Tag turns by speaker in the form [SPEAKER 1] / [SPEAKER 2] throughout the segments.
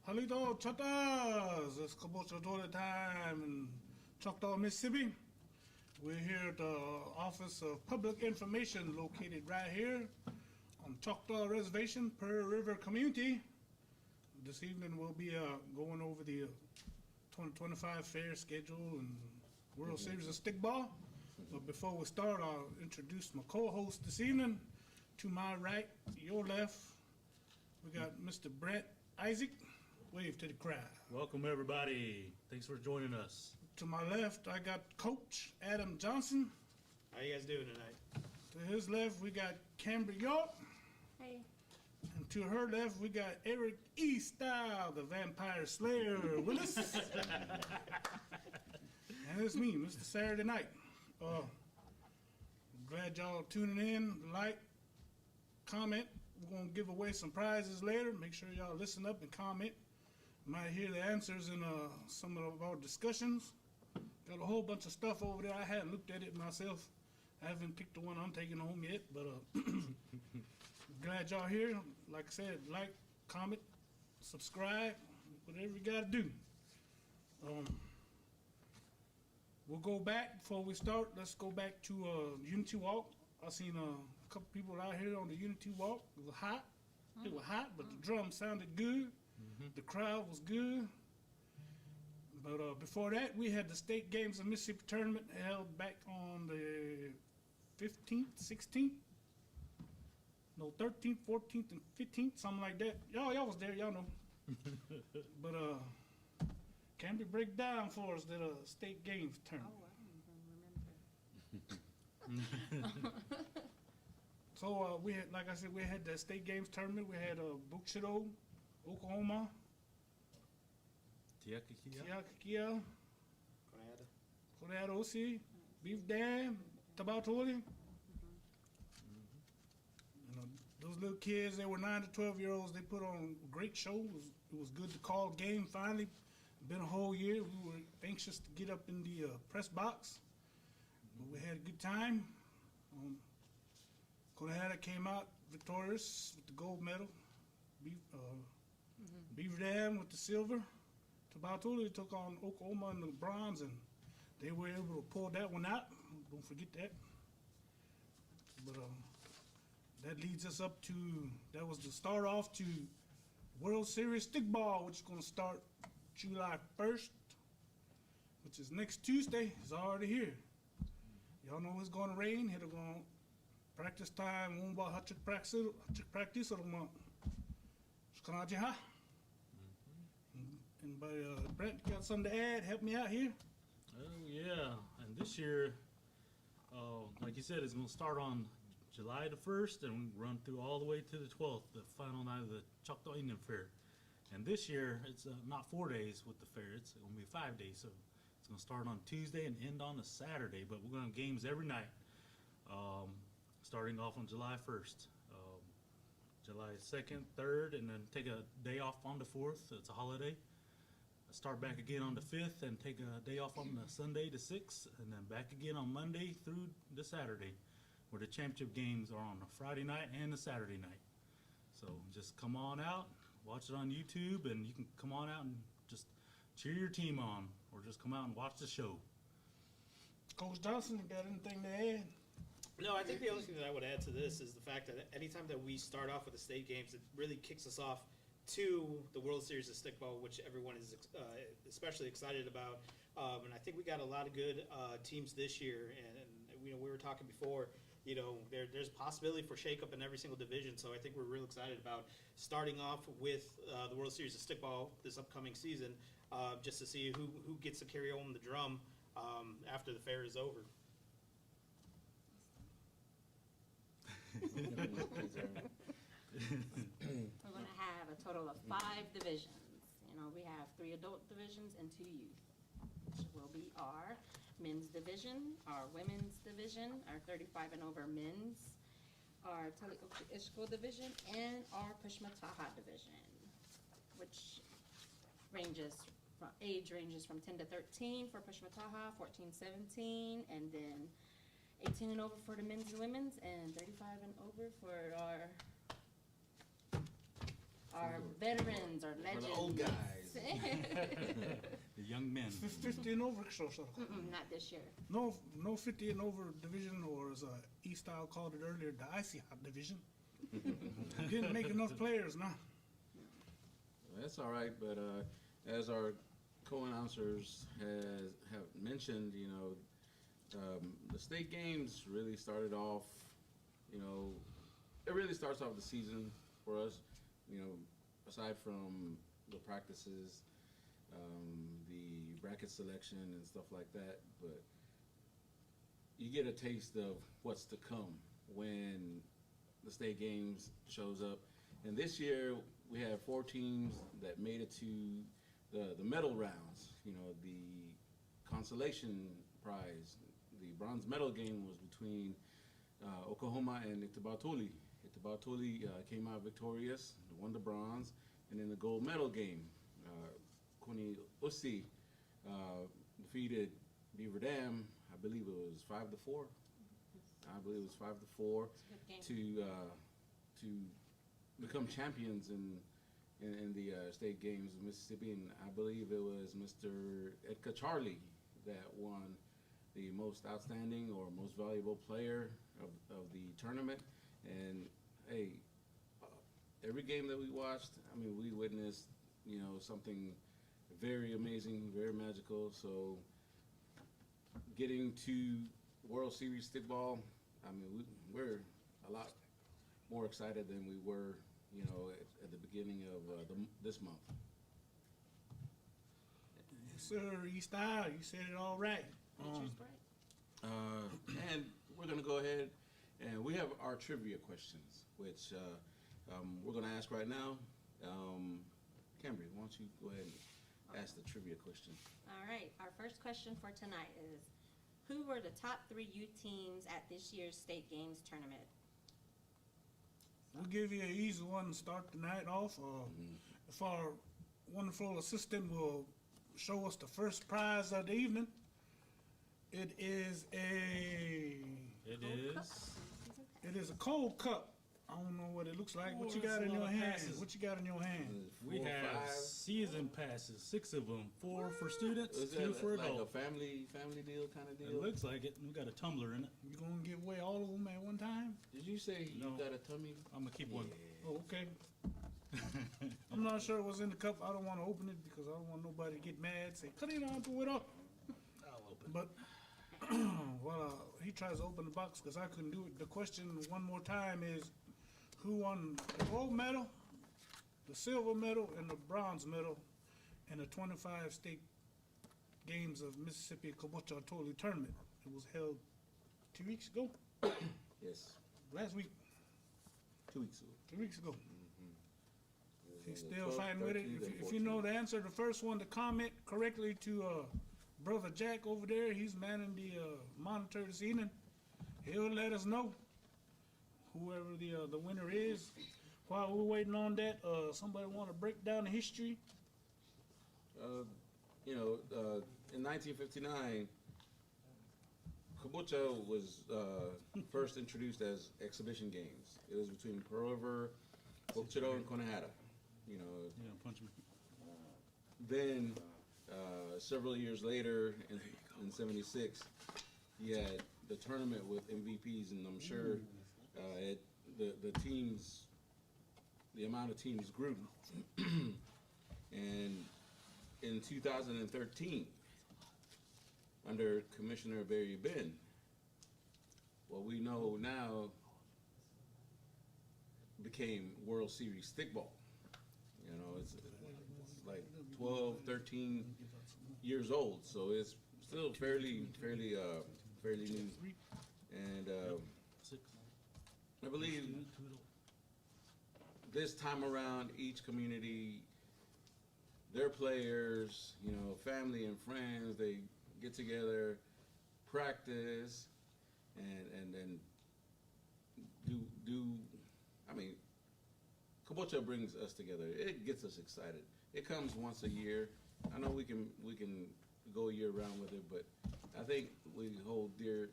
[SPEAKER 1] Halito Chatas, it's Kabocha time in Choctaw, Mississippi. We're here at the Office of Public Information located right here on Choctaw Reservation, Prairie River Community. This evening we'll be going over the 2025 fair schedule and World Series of Stickball. But before we start, I'll introduce my co-host this evening. To my right, your left, we got Mr. Brent Isaac. Wave to the crowd.
[SPEAKER 2] Welcome, everybody. Thanks for joining us.
[SPEAKER 1] To my left, I got Coach Adam Johnson.
[SPEAKER 3] How you guys doing tonight?
[SPEAKER 1] To his left, we got Camber York.
[SPEAKER 4] Hey.
[SPEAKER 1] And to her left, we got Eric E. Style, the Vampire Slayer, with us. And it's me, Mr. Saturday Night. Glad y'all tuning in. Like, comment. We're going to give away some prizes later. Make sure y'all listen up and comment. You might hear the answers in some of our discussions. Got a whole bunch of stuff over there. I hadn't looked at it myself. I haven't picked the one I'm taking home yet, but glad y'all here. Like I said, like, comment, subscribe, whatever you got to do. We'll go back before we start. Let's go back to Unity Walk. I seen a couple people out here on the Unity Walk. It was hot. It was hot, but the drum sounded good. The crowd was good. But before that, we had the State Games of Mississippi tournament held back on the 15th, 16th. No, 13th, 14th, and 15th, something like that. Y'all was there, y'all know. But can we break down for us the State Games tournament?
[SPEAKER 4] Oh, I don't even remember.
[SPEAKER 1] So we had, like I said, we had the State Games tournament. We had Buckshadow, Oklahoma, Tiakakia, Colorado, Beef Dam, Tabatoli. You know, those little kids, they were 9 to 12 year olds. They put on a great show. It was good to call a game finally. Been a whole year. We were anxious to get up in the press box, but we had a good time. Colorado came out victorious with the gold medal. Beaver Dam with the silver. Tabatoli took on Oklahoma in the bronze, and they were able to pull that one out. Don't forget that. But that leads us up to, that was the start off to World Series Stickball, which is going to start July 1st, which is next Tuesday. It's already here. Y'all know it's going to rain. It'll go practice time. Won't about hachik practice or and by Brent, you got something to add? Help me out here.
[SPEAKER 2] Oh, yeah. And this year, like you said, it's going to start on July the 1st and run through all the way to the 12th, the final night of the Choctaw Indian Fair. And this year, it's not 4 days with the fair. It's going to be 5 days. So it's going to start on Tuesday and end on a Saturday. But we're going to have games every night, starting off on July 1st. July 2nd, 3rd, and then take a day off on the 4th. It's a holiday. Start back again on the 5th and take a day off on the Sunday, the 6th, and then back again on Monday through the Saturday, where the championship games are on a Friday night and a Saturday night. So just come on out, watch it on YouTube, and you can come on out and just cheer your team on, or just come out and watch the show.
[SPEAKER 1] Coach Johnson, you got anything to add?
[SPEAKER 3] No, I think the only thing that I would add to this is the fact that anytime that we start off with the state games, it really kicks us off to the World Series of Stickball, which everyone is especially excited about. And I think we got a lot of good teams this year. And you know, we were talking before, you know, there's a possibility for shakeup in every single division. So I think we're real excited about starting off with the World Series of Stickball this upcoming season, just to see who gets to carry home the drum after the fair is over.
[SPEAKER 4] We're going to have a total of 5 divisions. You know, we have 3 adult divisions and 2 youth, which will be our men's division, our women's division, our 35 and over men's, our Tali Ishko division, and our Pushmataha division, which age ranges from 10 to 13 for Pushmataha, 14, 17, and then 18 and over for the men's and women's, and 35 and over for our Our veterans, our
[SPEAKER 5] For
[SPEAKER 4] legends.
[SPEAKER 5] the old guys.
[SPEAKER 2] The young men.
[SPEAKER 1] 50 and over, so.
[SPEAKER 4] Not this year.
[SPEAKER 1] No 50 and over division, or as East Isle called it earlier, the icy hot division. Didn't make enough players now.
[SPEAKER 5] That's all right, but as our co-announcers have mentioned, you know, the state games really started off, you know, it really starts off the season for us, you know, aside from the practices, the bracket selection and stuff like that, but you get a taste of what's to come when the state games shows up. And this year we have 4 teams that made it to the medal rounds. You know, the consolation prize, the bronze medal game was between Oklahoma and Itabatuli. Itabatuli came out victorious, won the bronze, and in the gold medal game, Kuni Usi defeated Beaver Dam. I believe it was 5-4. I believe it was 5-4
[SPEAKER 4] It's a good game.
[SPEAKER 5] to become champions in the state games of Mississippi, and I believe it was Mr. Edka Charlie that won the most outstanding or most valuable player of the tournament. And hey, every game that we watched, I mean, we witnessed, you know, something very amazing, very magical. So getting to World Series Stickball, I mean, we're a lot more excited than we were, you know, at the beginning of this month.
[SPEAKER 1] Yes, sir, East Isle, you said it all right.
[SPEAKER 4] Nature's bright.
[SPEAKER 5] And we're going to go ahead and we have our trivia questions, which we're going to ask right now. Cambry, why don't you go ahead and ask the trivia question?
[SPEAKER 4] All right, our first question for tonight is, who were the top 3 youth teams at this year's state games tournament?
[SPEAKER 1] We'll give you an easy one to start the night off. If our wonderful assistant will show us the first prize of the evening, it is a cold cup. I don't know what it looks like. What you
[SPEAKER 2] Oh,
[SPEAKER 1] got
[SPEAKER 2] that's
[SPEAKER 1] in
[SPEAKER 2] a
[SPEAKER 1] your
[SPEAKER 2] lot of
[SPEAKER 1] hand?
[SPEAKER 2] passes.
[SPEAKER 1] What you got in your hand?
[SPEAKER 2] We
[SPEAKER 5] 4,
[SPEAKER 2] have
[SPEAKER 5] 5.
[SPEAKER 2] season passes, 6 of them, 4 for students,
[SPEAKER 5] Is
[SPEAKER 2] 2
[SPEAKER 5] that
[SPEAKER 2] for
[SPEAKER 5] like a
[SPEAKER 2] adults.
[SPEAKER 5] family deal kind of
[SPEAKER 2] It
[SPEAKER 5] deal?
[SPEAKER 2] looks like it. We got a tumbler in it.
[SPEAKER 1] You gonna give away all of them at one time?
[SPEAKER 5] Did you say
[SPEAKER 2] No.
[SPEAKER 5] you got a tummy?
[SPEAKER 2] I'm gonna keep one.
[SPEAKER 1] Oh, okay. I'm not sure what's in the cup. I don't want to open it because I don't want nobody to get mad. Say, cut it on, throw it off.
[SPEAKER 2] I'll open.
[SPEAKER 1] But while he tries to open the box because I couldn't do it, the question one more time is, who won the gold medal, the silver medal, and the bronze medal in the 25 state games of Mississippi Kabocha Tolu tournament? It was held 2 weeks ago,
[SPEAKER 5] Yes,
[SPEAKER 1] last week,
[SPEAKER 5] 2 weeks ago.
[SPEAKER 1] 2 weeks ago. If you're
[SPEAKER 5] It was
[SPEAKER 1] still
[SPEAKER 5] the 12th,
[SPEAKER 1] fighting with it,
[SPEAKER 5] 13th, and
[SPEAKER 1] if you know
[SPEAKER 5] 14th.
[SPEAKER 1] the answer, the first one to comment correctly to Brother Jack over there, he's manning the monitor this evening. He'll let us know whoever the winner is. While we're waiting on that, somebody want to break down the history?
[SPEAKER 5] You know, in 1959, Kabocha was first introduced as exhibition games. It was between Pearl River, Ocho, and Conejada. You know,
[SPEAKER 2] Yeah, punch me.
[SPEAKER 5] then several years later, in '76, you had the tournament with MVPs, and I'm sure the teams, the amount of teams grew. And in 2013, under Commissioner Barry Ben, what we know now became World Series Stickball. You know, it's like 12, 13 years old, so it's still fairly new. And
[SPEAKER 2] 6.
[SPEAKER 5] I believe
[SPEAKER 2] Student, 2 adult.
[SPEAKER 5] this time around, each community, their players, you know, family and friends, they get together, practice, and then do. I mean, Kabocha brings us together. It gets us excited. It comes once a year. I know we can go year round with it, but I think we hold dear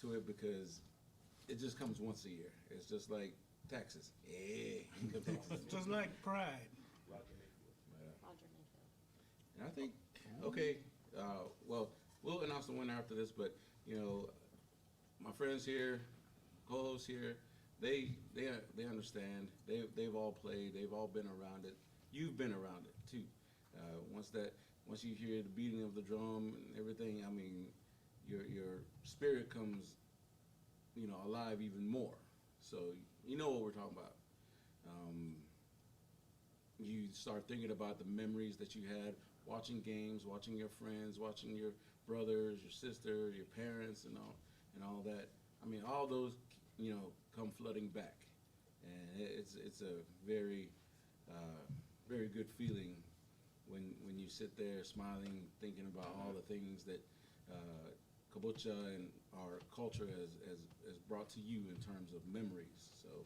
[SPEAKER 5] to it because it just comes once a year. It's just like taxes. Yeah, income taxes.
[SPEAKER 1] Just Black Pride.
[SPEAKER 4] Roger Mayfield.
[SPEAKER 5] And I think, okay, well, we'll announce the winner after this, but, you know, my friends here, co-hosts here, they understand. They've all played. They've all been around it. You've been around it too. Once you hear the beating of the drum and everything, I mean, your spirit comes, you know, alive even more. So you know what we're talking about. You start thinking about the memories that you had watching games, watching your friends, watching your brothers, your sister, your parents, and all that. I mean, all those, you know, come flooding back, and it's a very very good feeling when you sit there smiling, thinking about all the things that kabocha and our culture has brought to you in terms of memories. So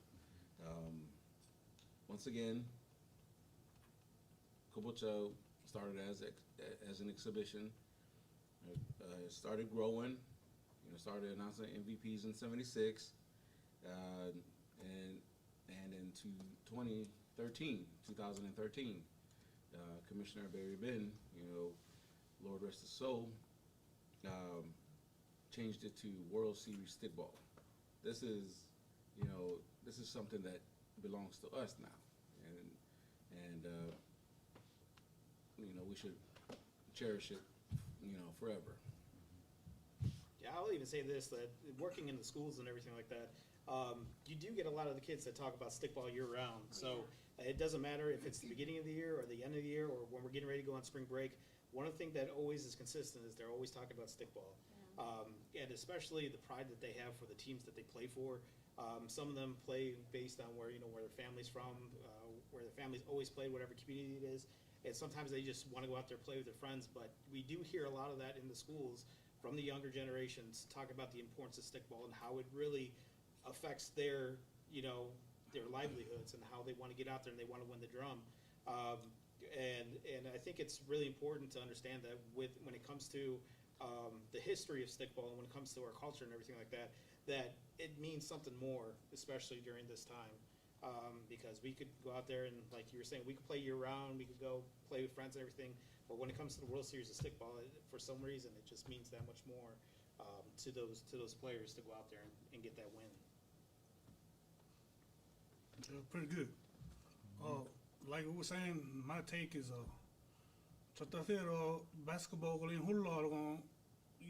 [SPEAKER 5] once again, kabocha started as an exhibition. It started growing. You know, started announcing MVPs in '76, and into 2013, Commissioner Barry Benn, you know, Lord rest his soul, changed it to World Series Stickball. This is, you know, this is something that belongs to us now, and you know, we should cherish it, you know, forever.
[SPEAKER 3] Yeah, I'll even say this, that working in the schools and everything like that, you do get a lot of the kids that talk about stickball year-round. So it doesn't matter if it's the beginning of the year or the end of the year or when we're getting ready to go on spring break. One of the things that always is consistent is they're always talking about stickball. And especially the pride that they have for the teams that they play for. Some of them play based on where, you know, where their family's from, where their family's always played, whatever community it is. And sometimes they just want to go out there and play with their friends. But we do hear a lot of that in the schools from the younger generations, talk about the importance of stickball and how it really affects their, you know, their livelihoods and how they want to get out there and they want to win the drum. And I think it's really important to understand that when it comes to the history of stickball and when it comes to our culture and everything like that, that it means something more, especially during this time. Because we could go out there and, like you were saying, we could play year-round, we could go play with friends and everything, but when it comes to the World Series of stickball, for some reason, it just means that much more to those players to go out there and get that win.
[SPEAKER 1] Pretty good. Like we were saying, my take is basketball you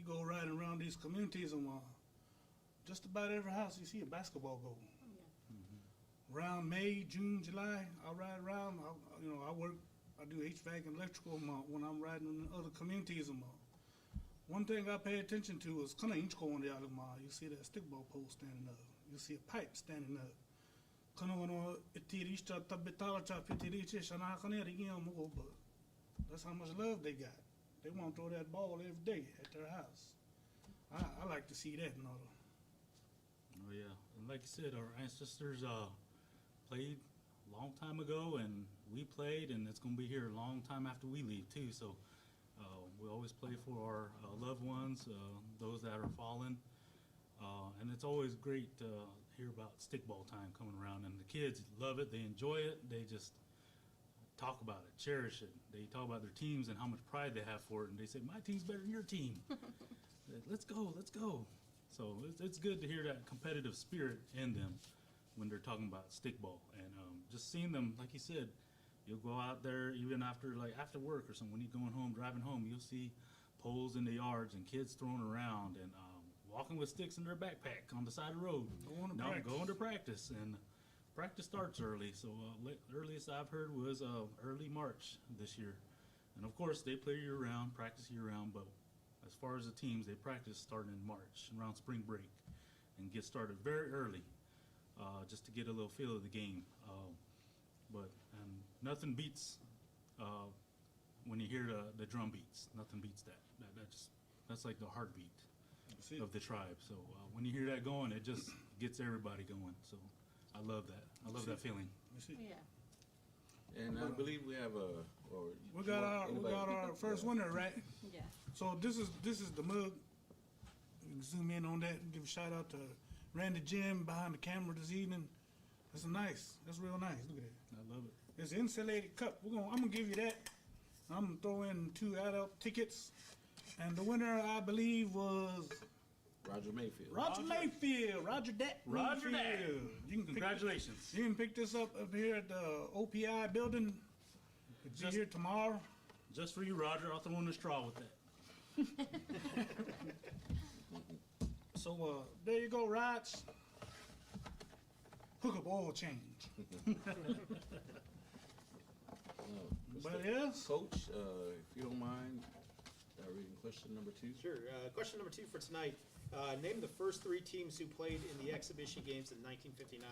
[SPEAKER 1] go riding around these communities and just about every house you see a basketball goal. Around May, June, July, I ride around. I do HVAC and electrical when I'm riding in other communities. One thing I pay attention to is you see that stickball pole standing up. You see a pipe standing up. That's how much love they got. They want to throw that ball every day at their house. I like to see that.
[SPEAKER 2] Oh yeah, and like you said, our ancestors played a long time ago, and we played, and it's going to be here a long time after we leave too. So we always play for our loved ones, those that are fallen, and it's always great to hear about stickball time coming around. And the kids love it; they enjoy it. They just talk about it, cherish it. They talk about their teams and how much pride they have for it, and they say, "My team's better than your team. Let's go, let's go." So it's good to hear that competitive spirit in them when they're talking about stickball, and just seeing them, like you said, you'll go out there even after work or something. When you're going home, driving home, you'll see poles in the yards and kids throwing around and walking with sticks in their backpack on the side of the road. Going to practice, and practice starts early. So earliest I've heard was early March this year, and of course they play year round, practice year round, but as far as the teams, they practice starting in March, around spring break, and get started very early, just to get a little feel of the game. But nothing beats when you hear the drum beats. Nothing beats that. That's like the heartbeat of the tribe. So when you hear that going, it just gets everybody going. So I love that. I love that feeling.
[SPEAKER 4] Yeah.
[SPEAKER 5] And I believe we have
[SPEAKER 1] we got our first winner, right?
[SPEAKER 4] Yeah.
[SPEAKER 1] So this is the mug. You can zoom in on that and give a shout out to Randy Jim behind the camera this evening. That's nice. That's real nice. Look at that.
[SPEAKER 2] I love it.
[SPEAKER 1] It's an insulated cup. I'm gonna give you that. I'm gonna throw in 2 adult tickets, and the winner I believe was
[SPEAKER 5] Roger Mayfield.
[SPEAKER 1] Roger Mayfield. Roger that.
[SPEAKER 2] Roger that.
[SPEAKER 1] Mayfield. You can
[SPEAKER 2] Congratulations.
[SPEAKER 1] You can pick this up here at the OPI building. It's
[SPEAKER 2] Just-
[SPEAKER 1] here tomorrow.
[SPEAKER 2] Just for you, Roger. I'll throw in a straw with that.
[SPEAKER 1] So there you go, Rods. Hook up oil change. But yes,
[SPEAKER 5] Coach, if you don't mind, reading question number 2.
[SPEAKER 3] Sure. Question number 2 for tonight. Name the first 3 teams who played in the exhibition games in 1959.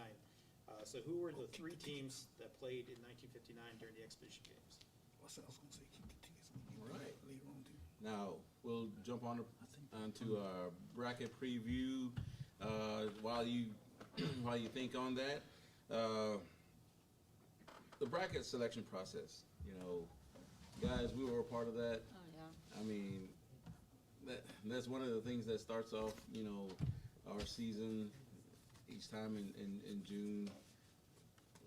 [SPEAKER 3] So who were the 3 teams that played in 1959 during the exhibition games?
[SPEAKER 1] what's else I was gonna say? Keep the tickets.
[SPEAKER 5] Right.
[SPEAKER 1] Later on too.
[SPEAKER 5] Now, we'll jump onto our bracket preview. While you while you think on that, the bracket selection process. You know, guys, we were a part of that.
[SPEAKER 4] Oh, yeah.
[SPEAKER 5] I mean, that's one of the things that starts off, you know, our season each time in June.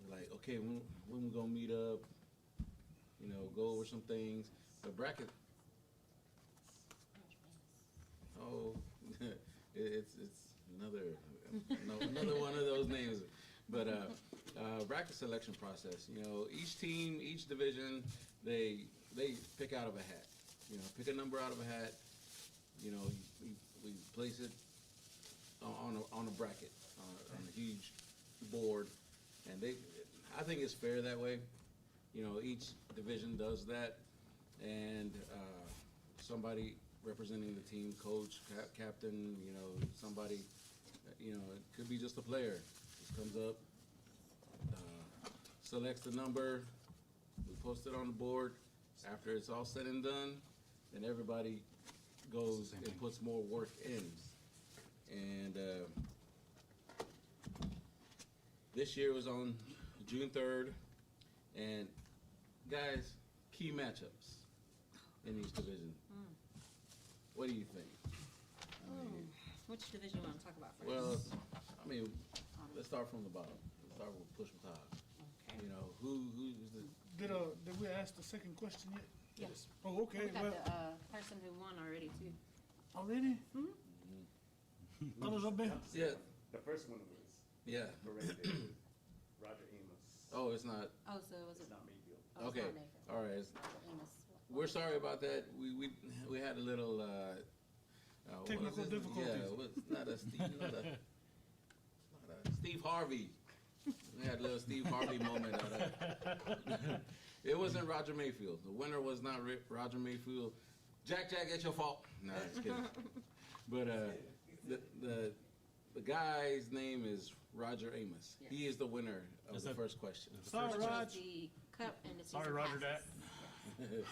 [SPEAKER 5] We're like, okay, when we gonna meet up? You know, go over some things. The bracket. Oh, it's another one of those names. But bracket selection process. You know, each team, each division, they pick out of a hat. You know, pick a number out of a hat. You know, we place it on a bracket on a huge board, and I think it's fair that way. You know, each division does that, and somebody representing the team, coach, captain, you know, somebody, you know, it could be just a player, just comes up, selects the number, we post it on the board. After it's all said and done, then everybody goes and puts more work in. And this year was on June 3rd, and guys, key matchups in each division. What do you think?
[SPEAKER 4] Which division you want to talk about first?
[SPEAKER 5] Well, I mean, let's start from the bottom. Let's start with Push Matah.
[SPEAKER 4] Okay.
[SPEAKER 5] You know, who's the
[SPEAKER 1] Did we ask the second question yet?
[SPEAKER 4] Yes.
[SPEAKER 1] Oh, okay.
[SPEAKER 4] We got
[SPEAKER 1] Well,
[SPEAKER 4] the person who won already, too.
[SPEAKER 1] already? Others up there?
[SPEAKER 5] yeah,
[SPEAKER 6] The first one was
[SPEAKER 5] yeah.
[SPEAKER 6] correct. It was Roger Amos.
[SPEAKER 5] Oh, it's not.
[SPEAKER 4] Oh, so was
[SPEAKER 6] It's
[SPEAKER 4] it?
[SPEAKER 6] not Mayfield.
[SPEAKER 4] Oh, it's
[SPEAKER 5] Okay.
[SPEAKER 4] not Nathan.
[SPEAKER 5] All right.
[SPEAKER 4] Amos.
[SPEAKER 5] We're sorry about that. We had a little what
[SPEAKER 1] Technical
[SPEAKER 5] was it?
[SPEAKER 1] difficulties.
[SPEAKER 5] Yeah, it was not a Steve Harvey. We had a little Steve Harvey moment out of it. It wasn't Roger Mayfield. The winner was not Roger Mayfield. Jack, it's your fault. Nah, just kidding. But the guy's name is Roger Amos.
[SPEAKER 4] Yes.
[SPEAKER 5] He is the winner of
[SPEAKER 2] Is
[SPEAKER 5] the
[SPEAKER 2] that-
[SPEAKER 5] first question.
[SPEAKER 1] Sorry,
[SPEAKER 4] Which
[SPEAKER 1] Raj.
[SPEAKER 4] is the cup and the season
[SPEAKER 2] Sorry, Roger,
[SPEAKER 4] passes.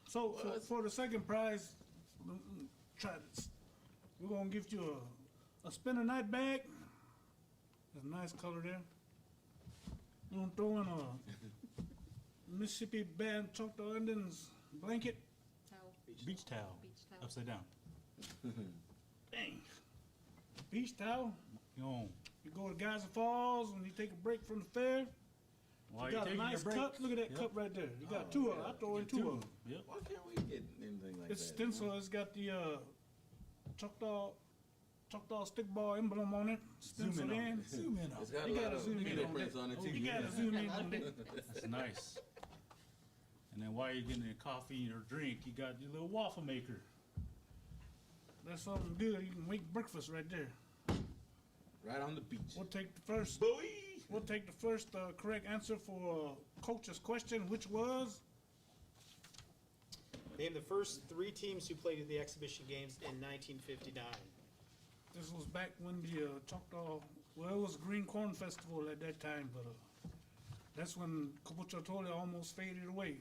[SPEAKER 1] So for the second prize, try this. We're gonna give you a spinner night bag. There's a nice color there. We're gonna throw in a Mississippi Band Choctaw Indians blanket.
[SPEAKER 4] Towel,
[SPEAKER 2] Beach towel.
[SPEAKER 4] beach towel.
[SPEAKER 2] Upside down.
[SPEAKER 1] Dang. Beach towel.
[SPEAKER 2] Yo,
[SPEAKER 1] You go to Geyser Falls when you take a break from the fair.
[SPEAKER 2] while
[SPEAKER 1] You
[SPEAKER 2] you're
[SPEAKER 1] got a
[SPEAKER 2] taking
[SPEAKER 1] nice
[SPEAKER 2] your break.
[SPEAKER 1] cup. Look at that
[SPEAKER 2] Yep.
[SPEAKER 1] cup right there. You got
[SPEAKER 5] Oh,
[SPEAKER 1] 2 of
[SPEAKER 5] yeah.
[SPEAKER 1] them. I throw in 2 of them.
[SPEAKER 2] Yep.
[SPEAKER 5] Why can't we get anything like
[SPEAKER 1] It's
[SPEAKER 5] that?
[SPEAKER 1] stencil. It's got the Choctaw Stickball emblem on it. Stenciled
[SPEAKER 2] in on
[SPEAKER 1] in.
[SPEAKER 2] it. Zoom in on
[SPEAKER 5] It's
[SPEAKER 2] it.
[SPEAKER 5] got a
[SPEAKER 1] You
[SPEAKER 5] lot
[SPEAKER 1] gotta
[SPEAKER 5] of
[SPEAKER 1] zoom in on
[SPEAKER 5] fingerprints
[SPEAKER 1] that.
[SPEAKER 5] on it too.
[SPEAKER 1] You gotta zoom in on that.
[SPEAKER 2] That's nice. And then while you're getting a coffee or drink, you got your little waffle maker.
[SPEAKER 1] That's something good. You can make breakfast right there.
[SPEAKER 5] Right on the beach.
[SPEAKER 1] We'll take the first. We'll take the first correct answer for Coach's question, which was
[SPEAKER 3] Name the first 3 teams who played in the exhibition games in 1959.
[SPEAKER 1] this was back when the Choctaw. Well, it was Green Corn Festival at that time, but that's when Capuchatole almost faded away.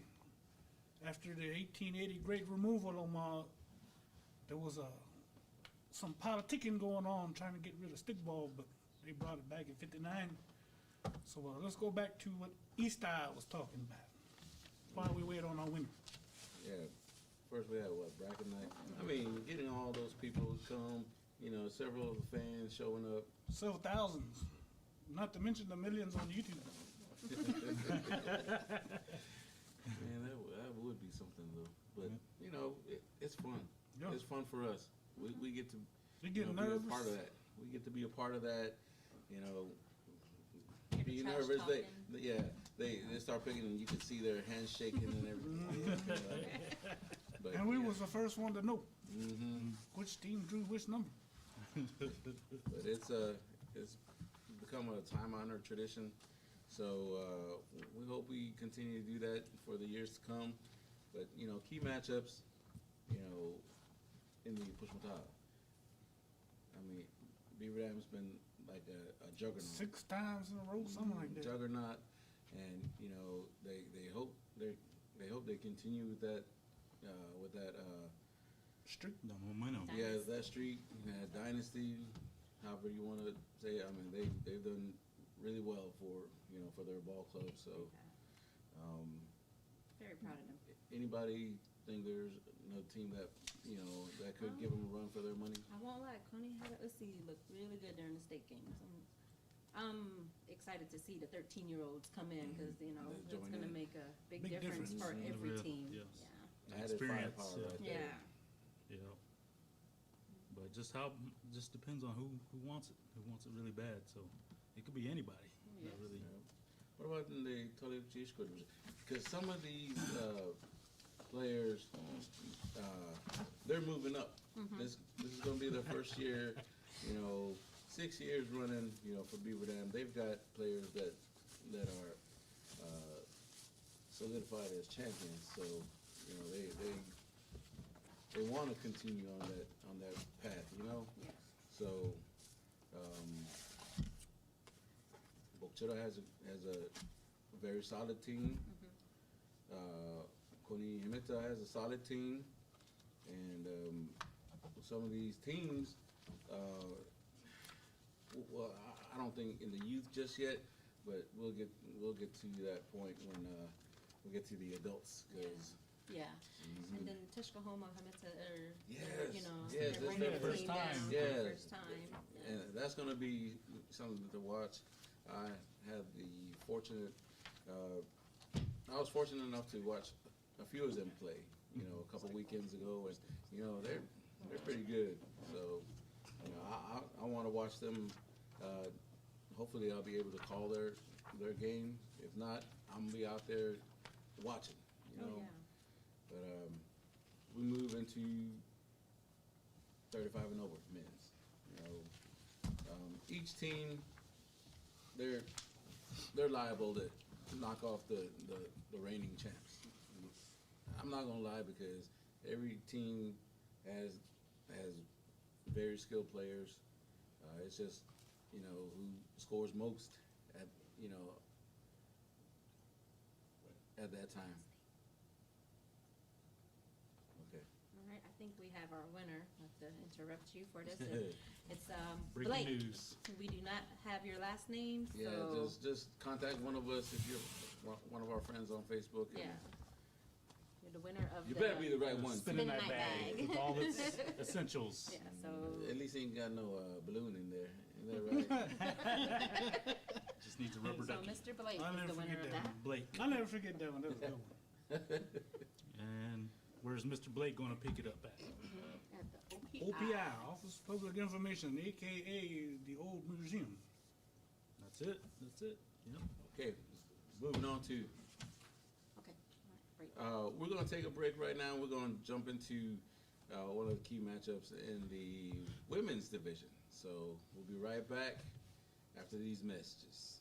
[SPEAKER 1] After the 1880 Great Removal, there was some politicking going on trying to get rid of Stickball, but they brought it back in '59. So let's go back to what East Eye was talking about while we wait on our winner.
[SPEAKER 5] Yeah. First we had what, bracket night? I mean, getting all those people to come, you know, several fans showing up.
[SPEAKER 1] Several thousands. Not to mention the millions on YouTube.
[SPEAKER 5] Man, that would be something though. But you know, it's fun.
[SPEAKER 1] Yeah.
[SPEAKER 5] It's fun for us. We get to
[SPEAKER 1] You get
[SPEAKER 5] be
[SPEAKER 1] nervous.
[SPEAKER 5] a part of that. We get to be a part of that. You know,
[SPEAKER 4] Hear the
[SPEAKER 5] be
[SPEAKER 4] trash
[SPEAKER 5] nervous.
[SPEAKER 4] talking.
[SPEAKER 5] They start picking and you can see their hands shaking and everything. But,
[SPEAKER 1] And we
[SPEAKER 5] yeah.
[SPEAKER 1] was the first one to know
[SPEAKER 5] Mhm.
[SPEAKER 1] which team drew which number.
[SPEAKER 5] But it's become a time honored tradition. So we hope we continue to do that for the years to come. But you know, key matchups, you know, in the Pushmata. I mean, Beaver Dam's been like a juggernaut.
[SPEAKER 1] 6 times in a row, something like that.
[SPEAKER 5] Juggernaut, and you know they hope they continue with that
[SPEAKER 1] Streak.
[SPEAKER 2] The momentum.
[SPEAKER 5] yeah, that streak, dynasty, however you want to say it. I mean, they've done really well for their ball club. So,
[SPEAKER 4] Very proud of them.
[SPEAKER 5] anybody think there's another team that that could give them a run for their money?
[SPEAKER 4] I won't lie, Coney had Uzi look really good during the state games. I'm excited to see the 13-year-olds come in because
[SPEAKER 5] They
[SPEAKER 4] that's
[SPEAKER 5] join
[SPEAKER 4] going to
[SPEAKER 5] in.
[SPEAKER 4] make a big
[SPEAKER 1] Big
[SPEAKER 4] difference
[SPEAKER 1] difference.
[SPEAKER 4] for every
[SPEAKER 2] Real-
[SPEAKER 4] team.
[SPEAKER 2] yes.
[SPEAKER 5] Added
[SPEAKER 2] Experience,
[SPEAKER 5] firepower
[SPEAKER 2] yeah.
[SPEAKER 5] right
[SPEAKER 4] Yeah.
[SPEAKER 5] there.
[SPEAKER 2] Yeah. But just depends on who wants it really bad. So it could be anybody.
[SPEAKER 4] Yes.
[SPEAKER 2] That really.
[SPEAKER 5] Yeah. What about in the Talib Cheese Division? Because some of these players, they're moving up. This is going to be their first year. 6 years running. For Beaver Dam, they've got players that are solidified as champions. So they want to continue on that path.
[SPEAKER 4] Yes.
[SPEAKER 5] So. Bokchera has a very solid team. Koni Himeta has a solid team, and some of these teams, well, I don't think in the youth just yet, but we'll get to that point when we get to the adults. Cause,
[SPEAKER 4] Yeah. And then Tushkahoma Hamita
[SPEAKER 5] Yes, yes,
[SPEAKER 4] they're
[SPEAKER 5] that's
[SPEAKER 4] bringing
[SPEAKER 5] their
[SPEAKER 4] the
[SPEAKER 2] first
[SPEAKER 4] team
[SPEAKER 2] time.
[SPEAKER 4] down for the
[SPEAKER 5] Yes.
[SPEAKER 4] first time.
[SPEAKER 5] and that's going to be something to watch. I was fortunate enough to watch a few of them play, a couple weekends ago, and they're pretty good. So, I want to watch them. Hopefully, I'll be able to call their game. If not, I'm gonna be out there watching.
[SPEAKER 4] Oh, yeah.
[SPEAKER 5] But we move into 35 and over men's. Each team, they're liable to knock off the reigning champs. I'm not gonna lie, because every team has very skilled players. It's just who scores most at that time. Okay.
[SPEAKER 4] All right, I think we have our winner. Not to interrupt you for this. It's
[SPEAKER 2] Breaking
[SPEAKER 4] Blake.
[SPEAKER 2] news.
[SPEAKER 4] We do not have your last name,
[SPEAKER 5] Yeah,
[SPEAKER 4] so
[SPEAKER 5] just contact one of us if you're one of our friends on Facebook. And
[SPEAKER 4] yeah. You're the winner of
[SPEAKER 5] you
[SPEAKER 4] the
[SPEAKER 5] better be the right one.
[SPEAKER 2] Spinning that
[SPEAKER 4] Spinning
[SPEAKER 2] bag
[SPEAKER 4] bag.
[SPEAKER 2] with all its essentials.
[SPEAKER 4] Yeah, so
[SPEAKER 5] At least ain't got no balloon in there. Isn't that right?
[SPEAKER 2] Just needs a rubber
[SPEAKER 4] so
[SPEAKER 2] ducky.
[SPEAKER 4] Mr. Blake
[SPEAKER 1] I'll
[SPEAKER 4] is
[SPEAKER 1] never
[SPEAKER 4] the winner
[SPEAKER 1] forget
[SPEAKER 4] of
[SPEAKER 1] that
[SPEAKER 4] that.
[SPEAKER 1] one.
[SPEAKER 2] Blake.
[SPEAKER 1] I'll never forget that one. That was a good one.
[SPEAKER 2] And where's Mr. Blake going to pick it up at?
[SPEAKER 4] At the
[SPEAKER 1] OPI, Office of Public Information, aka the old museum.
[SPEAKER 2] That's it. That's it. Yep.
[SPEAKER 5] Okay, moving on to.
[SPEAKER 4] Okay, all right, great.
[SPEAKER 5] We're going to take a break right now. We're going to jump into one of the key matchups in the women's division. So we'll be right back after these messages.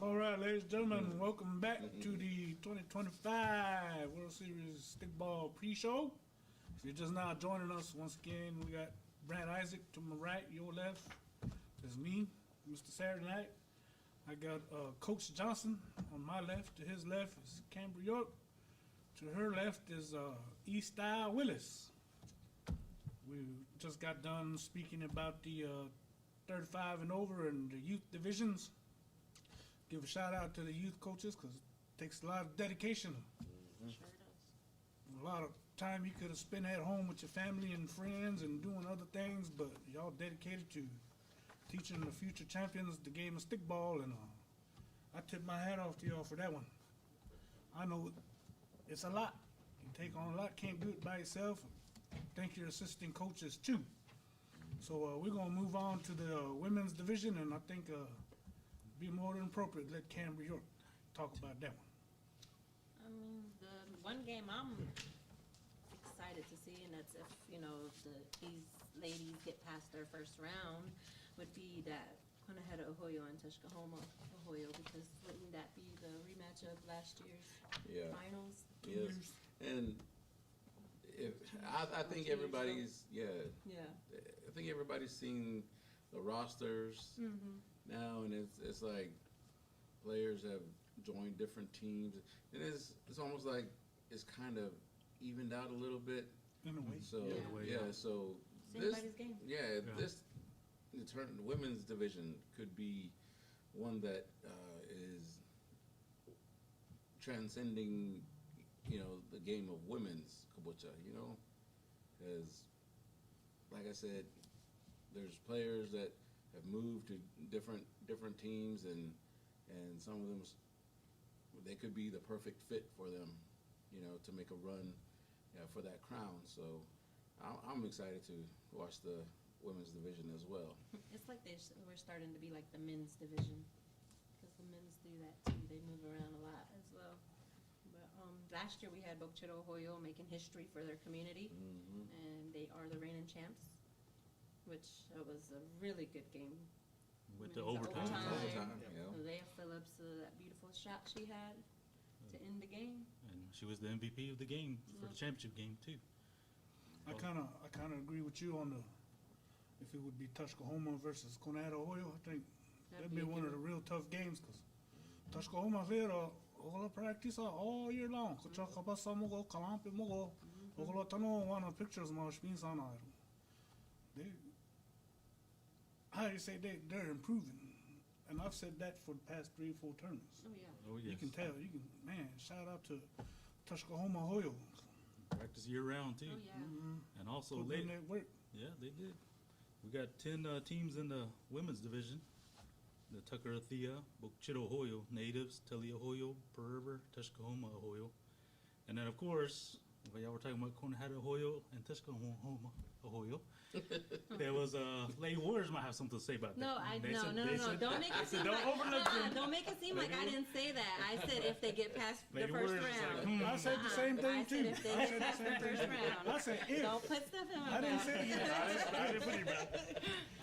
[SPEAKER 1] All right, ladies and gentlemen, welcome back to the 2025 World Series Stickball pre-show. If you're just now joining us, once again, we got Brad Isaac to my right, your left. There's me, Mr. Saturday Night. I got Coach Johnson on my left. To his left is Canberra York. To her left is Eastside Willis. We just got done speaking about the 35 and over and the youth divisions. Give a shout out to the youth coaches because it takes a lot of dedication.
[SPEAKER 4] Sure does.
[SPEAKER 1] A lot of time you could have spent at home with your family and friends and doing other things, but y'all dedicated to teaching the future champions the game of stickball, and I tip my hat off to y'all for that one. I know it's a lot. You take on a lot, can't do it by yourself. Thank your assistant coaches too. So we're gonna move on to the women's division, and I think be more than appropriate let Canberra York talk about that one.
[SPEAKER 4] I mean, the one game I'm excited to see, and that's if, you know, these ladies get past their first round, would be that Conaheta Ahoyo and Tushkahoma Ahoyo, because wouldn't that be the rematch of last year's finals?
[SPEAKER 5] Yes. And I think everybody's
[SPEAKER 4] Yeah.
[SPEAKER 5] I think everybody's seen the rosters now, and it's like players have joined different teams, and it's almost like it's kind of evened out a little bit.
[SPEAKER 1] In a way.
[SPEAKER 5] So
[SPEAKER 4] Yeah.
[SPEAKER 5] so
[SPEAKER 4] It's
[SPEAKER 5] this
[SPEAKER 4] anybody's game.
[SPEAKER 5] this the women's division could be one that is transcending, you know, the game of women's kabocha, you know, because like I said, there's players that have moved to different teams, and some of them, they could be the perfect fit for them, you know, to make a run for that crown. So I'm excited to watch the women's division as well.
[SPEAKER 4] It's like we're starting to be like the men's division, because the men's do that too. They move around a lot as well. But last year we had Bokchito Hoyo making history for their community, and they are the reigning champs, which was a really good game.
[SPEAKER 2] With
[SPEAKER 4] I
[SPEAKER 2] the
[SPEAKER 4] mean, it's
[SPEAKER 2] overtime.
[SPEAKER 5] Overtime,
[SPEAKER 4] So Leah Phillips, that beautiful shot she had to end the game.
[SPEAKER 2] And she was the MVP of the game for the championship game too.
[SPEAKER 1] I kind of agree with you on the if it would be Tushkahoma versus Conaheta Ahoyo. I think that'd be one of the real tough games because Tushkahoma here all practice all year long. Kuchakabasa mogo, kalampe mogo, ogolo tano wana pictures ma shpins on they, how do you say they're improving, and I've said that for the past 3 or 4 tournaments.
[SPEAKER 4] Oh yeah.
[SPEAKER 2] Oh yes.
[SPEAKER 1] You can tell. Shout out to Tushkahoma Ahoyo.
[SPEAKER 2] Practice year round too.
[SPEAKER 4] Oh yeah.
[SPEAKER 2] And also
[SPEAKER 1] Put in that work.
[SPEAKER 2] yeah, they did. We got 10 teams in the women's division. The Tucker Athea, Bokchito Ahoyo natives, Telly Ahoyo, Pearl River, Tushkahoma Ahoyo. And then of course, while y'all were talking about Conaheta Ahoyo and Tushkahoma Ahoyo, there was Lady Warriors might have something to say about that.
[SPEAKER 4] No, no. Don't make it seem
[SPEAKER 2] don't
[SPEAKER 4] like
[SPEAKER 2] overlook them.
[SPEAKER 4] don't make it seem like I didn't say that. I said if they get past the
[SPEAKER 2] Lady
[SPEAKER 4] first
[SPEAKER 2] Warriors was
[SPEAKER 4] round.
[SPEAKER 2] like,
[SPEAKER 1] I said the same thing
[SPEAKER 4] I
[SPEAKER 1] too.
[SPEAKER 4] said if they
[SPEAKER 1] I
[SPEAKER 4] get
[SPEAKER 1] said the
[SPEAKER 4] past the
[SPEAKER 1] same
[SPEAKER 4] first
[SPEAKER 1] thing.
[SPEAKER 4] round.
[SPEAKER 1] I said if.
[SPEAKER 4] Don't put stuff in my
[SPEAKER 1] I didn't
[SPEAKER 4] mouth.
[SPEAKER 1] say if.
[SPEAKER 2] I didn't put it back.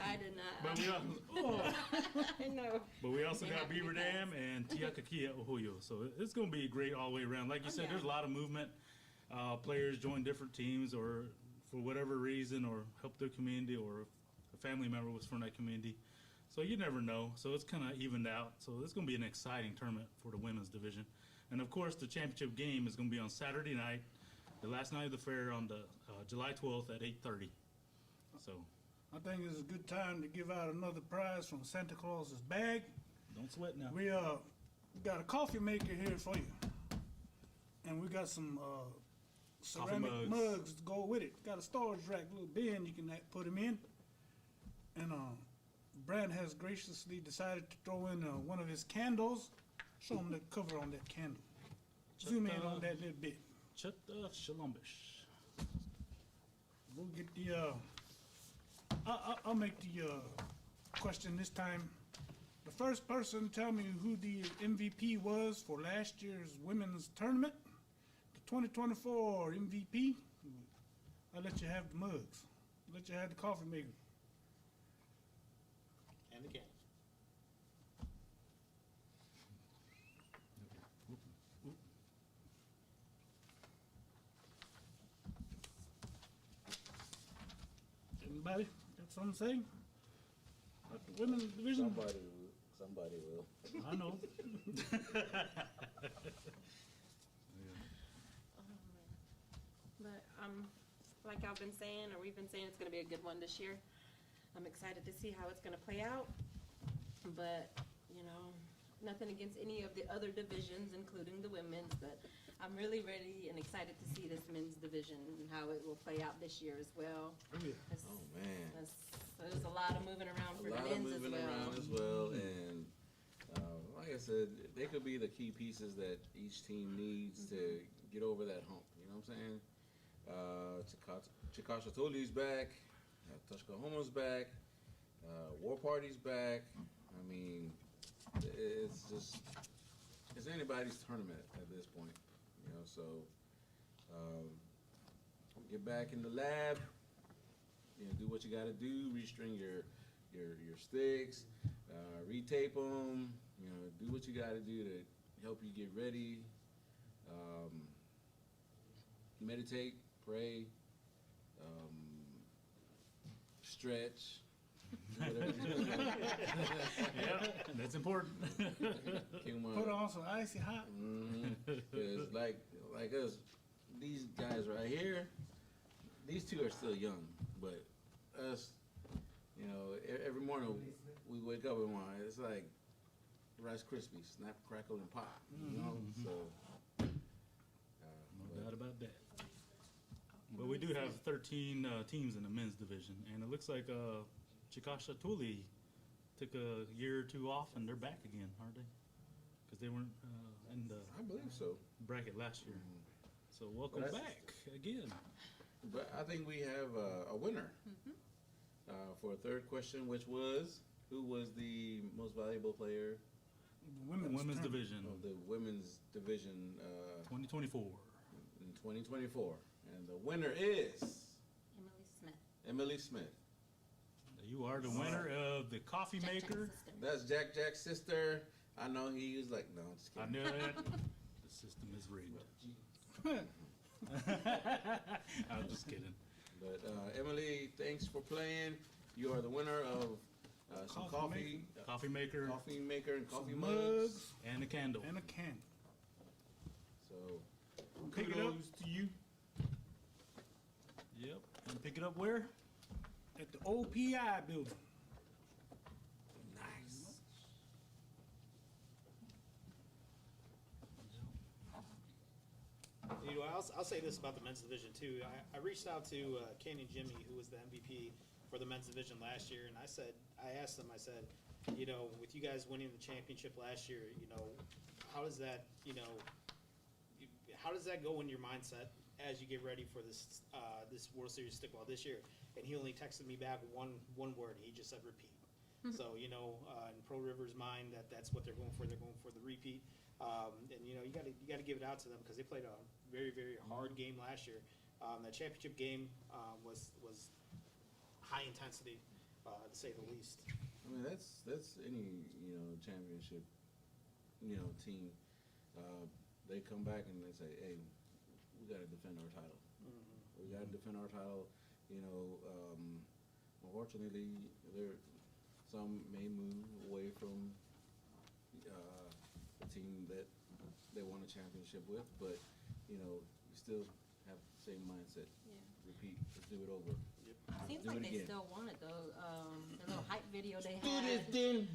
[SPEAKER 4] I did not.
[SPEAKER 2] But we,
[SPEAKER 4] I know.
[SPEAKER 2] but we also
[SPEAKER 4] They
[SPEAKER 2] got
[SPEAKER 4] have to be
[SPEAKER 2] Beaver Dam and Tiakakia Ohoyo. So it's going to be great all the way around. Like you said,
[SPEAKER 4] yeah.
[SPEAKER 2] there's a lot of movement. Players join different teams or for whatever reason, or help their community, or a family member was from that community. So you never know. So it's kind of evened out. So it's going to be an exciting tournament for the women's division. And of course, the championship game is going to be on Saturday night, the last night of the fair on the July 12th at 8:30. So
[SPEAKER 1] I think it's a good time to give out another prize from Santa Claus's bag.
[SPEAKER 2] don't sweat now.
[SPEAKER 1] We got a coffee maker here for you, and we got some ceramic
[SPEAKER 2] mugs.
[SPEAKER 1] mugs to go with it. Got a storage rack, little bin you can put them in, and Brad has graciously decided to throw in one of his candles. Show him the cover on that candle. Zoom in on that little bit.
[SPEAKER 2] Chutta Shalombish.
[SPEAKER 1] We'll get the. I'll make the question this time. The first person to tell me who the MVP was for last year's women's tournament, the 2024 MVP, I'll let you have the mugs. I'll let you have the coffee maker.
[SPEAKER 3] And the can.
[SPEAKER 1] Anybody got something to say? About the women's division?
[SPEAKER 5] Somebody will.
[SPEAKER 1] I know.
[SPEAKER 4] But like I've been saying, or we've been saying, it's gonna be a good one this year. I'm excited to see how it's gonna play out. But, you know, nothing against any of the other divisions, including the women's, but I'm really ready and excited to see this men's division and how it will play out this year as well. It's-
[SPEAKER 5] Oh, man.
[SPEAKER 4] There's a lot of moving around for
[SPEAKER 5] A
[SPEAKER 4] the
[SPEAKER 5] lot of
[SPEAKER 4] men's as
[SPEAKER 5] moving
[SPEAKER 4] well.
[SPEAKER 5] around as well, and like I said, they could be the key pieces that each team needs to get over that hump. You know what I'm saying? Chikasha Toli's back, Tushkahoma's back, War Party's back. I mean, it's anybody's tournament at this point. You know, so get back in the lab. You know, do what you got to do. Restring your sticks, retape them. You know, do what you got to do to help you get ready. Meditate, pray, stretch.
[SPEAKER 2] Yeah, that's important.
[SPEAKER 1] Put on some icy hot.
[SPEAKER 5] Cause like us, these guys right here, these two are still young, but us, you know, every morning we wake up and it's like Rice Krispies, snap, crackle, and pop. You know, so.
[SPEAKER 2] No doubt about that. But we do have 13 teams in the men's division, and it looks like Chikasha Tuli took a year or two off, and they're back again, aren't they? Because they weren't in the
[SPEAKER 5] I believe so.
[SPEAKER 2] bracket last year. So welcome
[SPEAKER 5] Well, that's-
[SPEAKER 2] back again.
[SPEAKER 5] But I think we have a winner for a third question, which was who was the most valuable player
[SPEAKER 1] Women's
[SPEAKER 2] Women's
[SPEAKER 1] tournament.
[SPEAKER 2] division,
[SPEAKER 5] of the women's division
[SPEAKER 2] 2024.
[SPEAKER 5] in 2024, and the winner is
[SPEAKER 4] Emily Smith.
[SPEAKER 5] Emily Smith.
[SPEAKER 2] You are the winner of the coffee
[SPEAKER 4] Jack
[SPEAKER 2] maker.
[SPEAKER 4] Jack's sister.
[SPEAKER 5] That's Jack's sister. I know he was like, no, I'm just
[SPEAKER 2] I
[SPEAKER 5] kidding.
[SPEAKER 2] knew it. The system is rigged. I'm just kidding.
[SPEAKER 5] But Emily, thanks for playing. You are the winner of some
[SPEAKER 1] Coffee
[SPEAKER 2] Coffee maker
[SPEAKER 5] coffee maker, and coffee
[SPEAKER 1] Some
[SPEAKER 5] mugs.
[SPEAKER 1] mugs
[SPEAKER 2] and a candle.
[SPEAKER 1] and a candle.
[SPEAKER 5] So
[SPEAKER 1] Pick it up.
[SPEAKER 2] Kudos to you. Yep. And pick it up where?
[SPEAKER 1] At the OPI building.
[SPEAKER 5] nice.
[SPEAKER 3] You know, I'll say this about the men's division too. I reached out to Canyon Jimmy, who was the MVP for the men's division last year, and I asked him, you know, with you guys winning the championship last year, you know, how does that go in your mindset as you get ready for this this World Series Stickball this year? And he only texted me back one word. He just said repeat. So, you know, in Pro River's mind, that's what they're going for. They're going for the repeat. And you know, you got to give it out to them because they played a very, very hard game last year. That championship game was high intensity, to say the least.
[SPEAKER 5] I mean, that's any championship team. They come back and they say, hey, we got to defend our title. We got to defend our title. You know, unfortunately, some may move away from the team that they won a championship with, but you know, you still have the same mindset.
[SPEAKER 4] Yeah.
[SPEAKER 5] Repeat. Let's do it over.
[SPEAKER 4] Seems
[SPEAKER 5] Do
[SPEAKER 4] like
[SPEAKER 5] it
[SPEAKER 4] they
[SPEAKER 5] again.
[SPEAKER 4] still want it though. The little hype video they
[SPEAKER 5] Do this,
[SPEAKER 4] had.
[SPEAKER 5] then.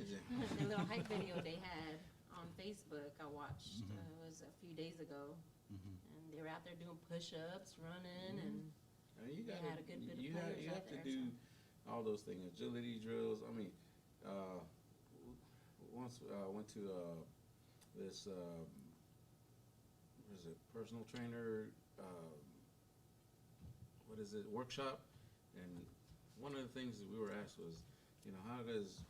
[SPEAKER 4] The little hype video they had on Facebook I watched was a few days ago, and they were out there doing push-ups, running, and
[SPEAKER 5] I mean, you
[SPEAKER 4] They
[SPEAKER 5] gotta,
[SPEAKER 4] had a good bit of
[SPEAKER 5] you
[SPEAKER 4] players
[SPEAKER 5] have
[SPEAKER 4] out
[SPEAKER 5] to
[SPEAKER 4] there,
[SPEAKER 5] do all those things, agility drills. I mean, once I went to this what is it, personal trainer, workshop, and one of the things that we were asked was, you know, how does,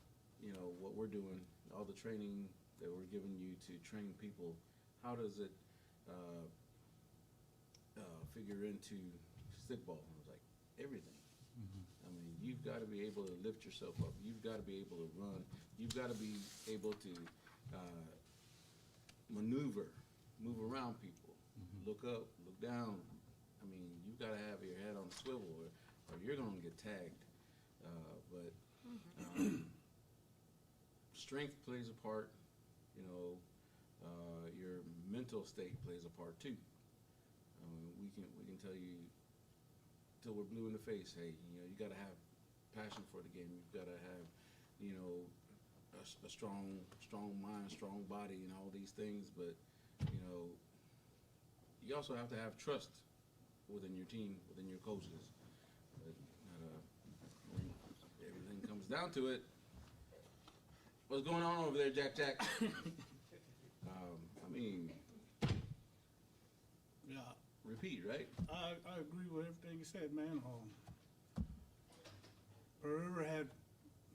[SPEAKER 5] you know, what we're doing, all the training that we're giving you to train people, how does it figure into stickball? And I was like, everything. I mean, you've got to be able to lift yourself up. You've got to be able to run. You've got to be able to maneuver, move around people, look up, look down. I mean, you've got to have your head on a swivel, or you're going to get tagged. But strength plays a part. You know, your mental state plays a part too. We can tell you till we're blue in the face. Hey, you know, you got to have passion for the game. You've got to have, you know, a strong mind, strong body, and all these things. But you know, you also have to have trust within your team, within your coaches. But when everything comes down to it, what's going on over there, Jack? I mean,
[SPEAKER 1] Yeah,
[SPEAKER 5] repeat, right?
[SPEAKER 1] I agree with everything you said, man. Pereira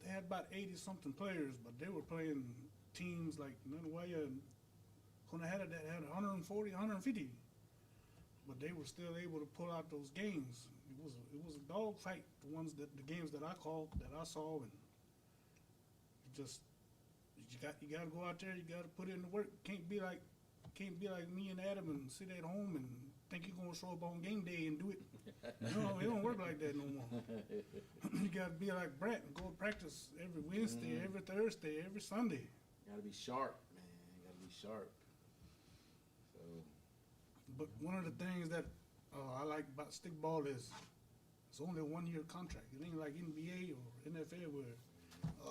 [SPEAKER 1] they had about 80 something players, but they were playing teams like Nanuaya and Conaheta that had 140, 150. But they were still able to pull out those games. It was a dog fight. The games that I called, that I saw, and you got to go out there. You got to put in the work. Can't be like me and Adam and sit at home and think you're gonna show up on game day and do it. No, it don't work like that no more. You got to be like Brett and go to practice every Wednesday, every Thursday, every Sunday.
[SPEAKER 5] You got to be sharp, man. You got to be sharp. So,
[SPEAKER 1] But one of the things that I like about stickball is it's only a 1 year contract. It ain't like NBA or NFL where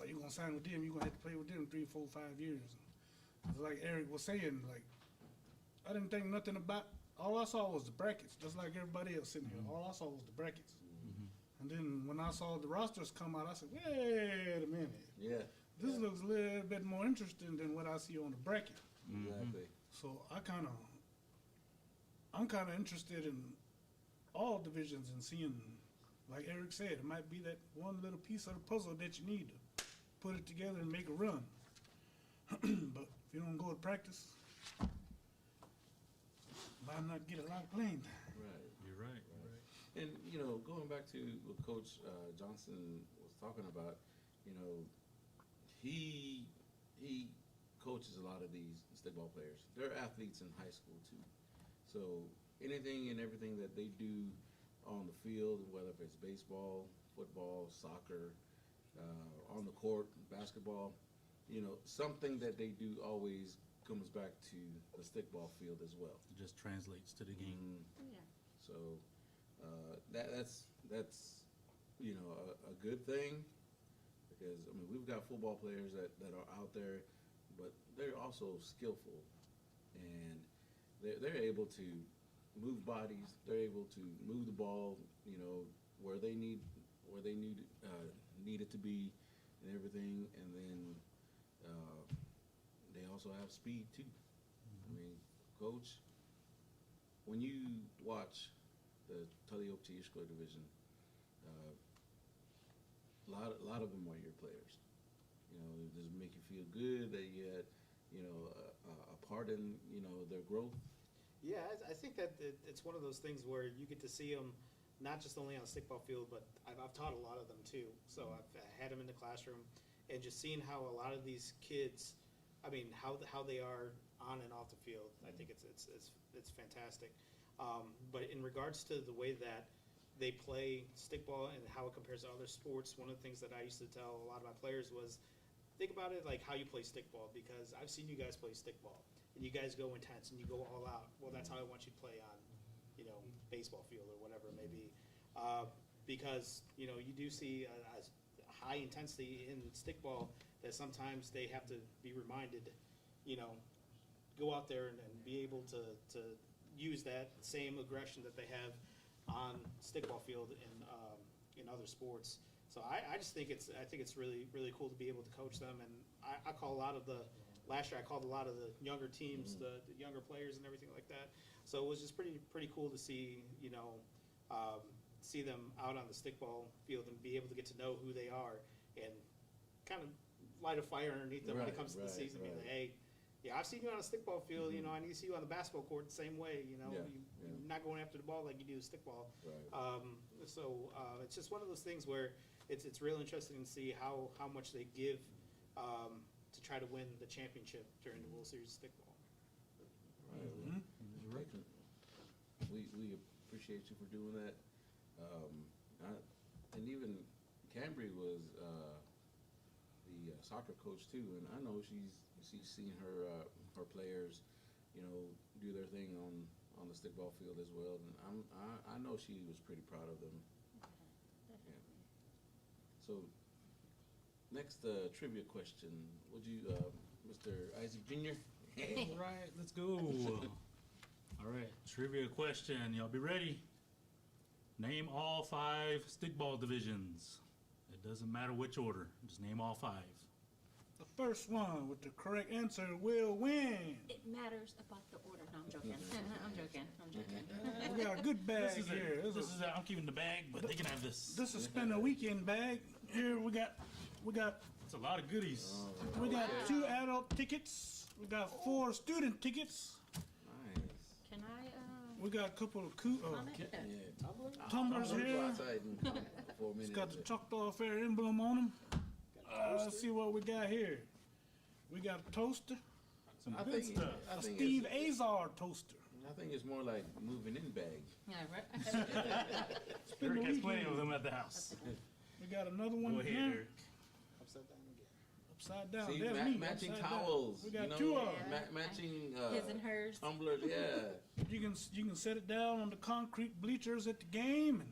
[SPEAKER 1] you're gonna sign with them, you're gonna have to play with them 3, 4, 5 years. It's like Eric was saying, like I didn't think nothing about. All I saw was the brackets, just like everybody else sitting here. All I saw was the brackets. And then when I saw the rosters come out, I said, wait a minute.
[SPEAKER 5] yeah,
[SPEAKER 1] This looks a little bit more interesting than what I see on the bracket.
[SPEAKER 5] exactly.
[SPEAKER 1] So I'm kind of interested in all divisions and seeing, like Eric said, it might be that one little piece of the puzzle that you need to put it together and make a run. But if you don't go to practice, might not get a lot of playing time.
[SPEAKER 5] Right.
[SPEAKER 2] You're right. You're right.
[SPEAKER 5] And you know, going back to what Coach Johnson was talking about, you know, he coaches a lot of these stickball players. They're athletes in high school too. So anything and everything that they do on the field, whether if it's baseball, football, soccer, on the court, basketball, you know, something that they do always comes back to the stickball field as well.
[SPEAKER 2] It just translates to the game.
[SPEAKER 4] Yeah.
[SPEAKER 5] So that's you know a good thing, because I mean we've got football players that are out there, but they're also skillful, and they're able to move bodies. They're able to move the ball, you know, where they need it to be, and everything. And then they also have speed too. I mean, Coach, when you watch the Taliopti Ishko division, a lot of them are your players. You know, does it make you feel good that you had, you know, a part in, you know, their growth?
[SPEAKER 3] Yeah, I think that it's one of those things where you get to see them not just only on the stickball field, but I've taught a lot of them too. So I've had them in the classroom, and just seeing how a lot of these kids, I mean, how they are on and off the field, I think it's fantastic. But in regards to the way that they play stickball and how it compares to other sports, one of the things that I used to tell a lot of my players was, think about it like how you play stickball, because I've seen you guys play stickball, and you guys go intense and you go all out. Well, that's how I want you to play on, you know, baseball field or whatever it may be. Because, you know, you do see a high intensity in stickball that sometimes they have to be reminded, you know, go out there and be able to use that same aggression that they have on stickball field in other sports. So I just think it's really, really cool to be able to coach them. And I call a lot of last year I called a lot of the younger teams, the younger players and everything like that. So it was just pretty cool to see, you know, see them out on the stickball field and be able to get to know who they are and kind of light a fire underneath them when it comes to the season. Be like, hey, yeah, I've seen you on a stickball field. You know, I need to see you on the basketball court the same way. You know, you're not going after the ball like you do the stickball.
[SPEAKER 5] Right.
[SPEAKER 3] So it's just one of those things where it's real interesting to see how much they give to try to win the championship during the World Series of stickball.
[SPEAKER 5] Right. We appreciate you for doing that. And even Cambry was the soccer coach too, and I know she's seen her players, you know, do their thing on the stickball field as well, and I know she was pretty proud of them. So, next trivia question. Would you, Mr. Isaac Jr.?
[SPEAKER 2] All right, let's go. All right, trivia question. Y'all be ready. Name all 5 stickball divisions. It doesn't matter which order. Just name all 5.
[SPEAKER 1] The first one with the correct answer will win.
[SPEAKER 4] It matters about the order. No, I'm joking. I'm joking.
[SPEAKER 1] We got a good bag
[SPEAKER 2] This is
[SPEAKER 1] here.
[SPEAKER 2] I'm keeping the bag, but they can have this.
[SPEAKER 1] This is spend a weekend bag. Here we got
[SPEAKER 2] It's a lot of goodies.
[SPEAKER 1] we got 2 adult tickets. We got 4 student tickets.
[SPEAKER 5] Nice.
[SPEAKER 4] Can I,
[SPEAKER 1] We got a couple of
[SPEAKER 4] comment?
[SPEAKER 5] Yeah.
[SPEAKER 1] tumblers
[SPEAKER 5] I'm gonna go
[SPEAKER 1] here.
[SPEAKER 5] outside and come for a
[SPEAKER 1] It's
[SPEAKER 5] minute.
[SPEAKER 1] got the Choctaw Fair emblem on them. Let's see what we got here. We got a toaster,
[SPEAKER 2] Some
[SPEAKER 5] I
[SPEAKER 2] good
[SPEAKER 5] think,
[SPEAKER 2] stuff.
[SPEAKER 5] I
[SPEAKER 1] a
[SPEAKER 5] think
[SPEAKER 1] Steve
[SPEAKER 5] it's,
[SPEAKER 1] Azar toaster.
[SPEAKER 5] I think it's more like moving in bag.
[SPEAKER 4] Yeah, right.
[SPEAKER 1] Spend
[SPEAKER 2] Eric
[SPEAKER 1] the
[SPEAKER 2] has plenty
[SPEAKER 1] weekend.
[SPEAKER 2] of them at the house.
[SPEAKER 1] We got another one
[SPEAKER 2] Go ahead,
[SPEAKER 1] here.
[SPEAKER 2] Eric.
[SPEAKER 3] Upside down again.
[SPEAKER 1] Upside down.
[SPEAKER 5] See,
[SPEAKER 1] There's me.
[SPEAKER 5] matching
[SPEAKER 1] upside down.
[SPEAKER 5] towels.
[SPEAKER 1] We got
[SPEAKER 5] you know,
[SPEAKER 1] 2 of them.
[SPEAKER 5] matching
[SPEAKER 4] His and hers.
[SPEAKER 5] tumblers. Yeah.
[SPEAKER 1] You can set it down on the concrete bleachers at the game,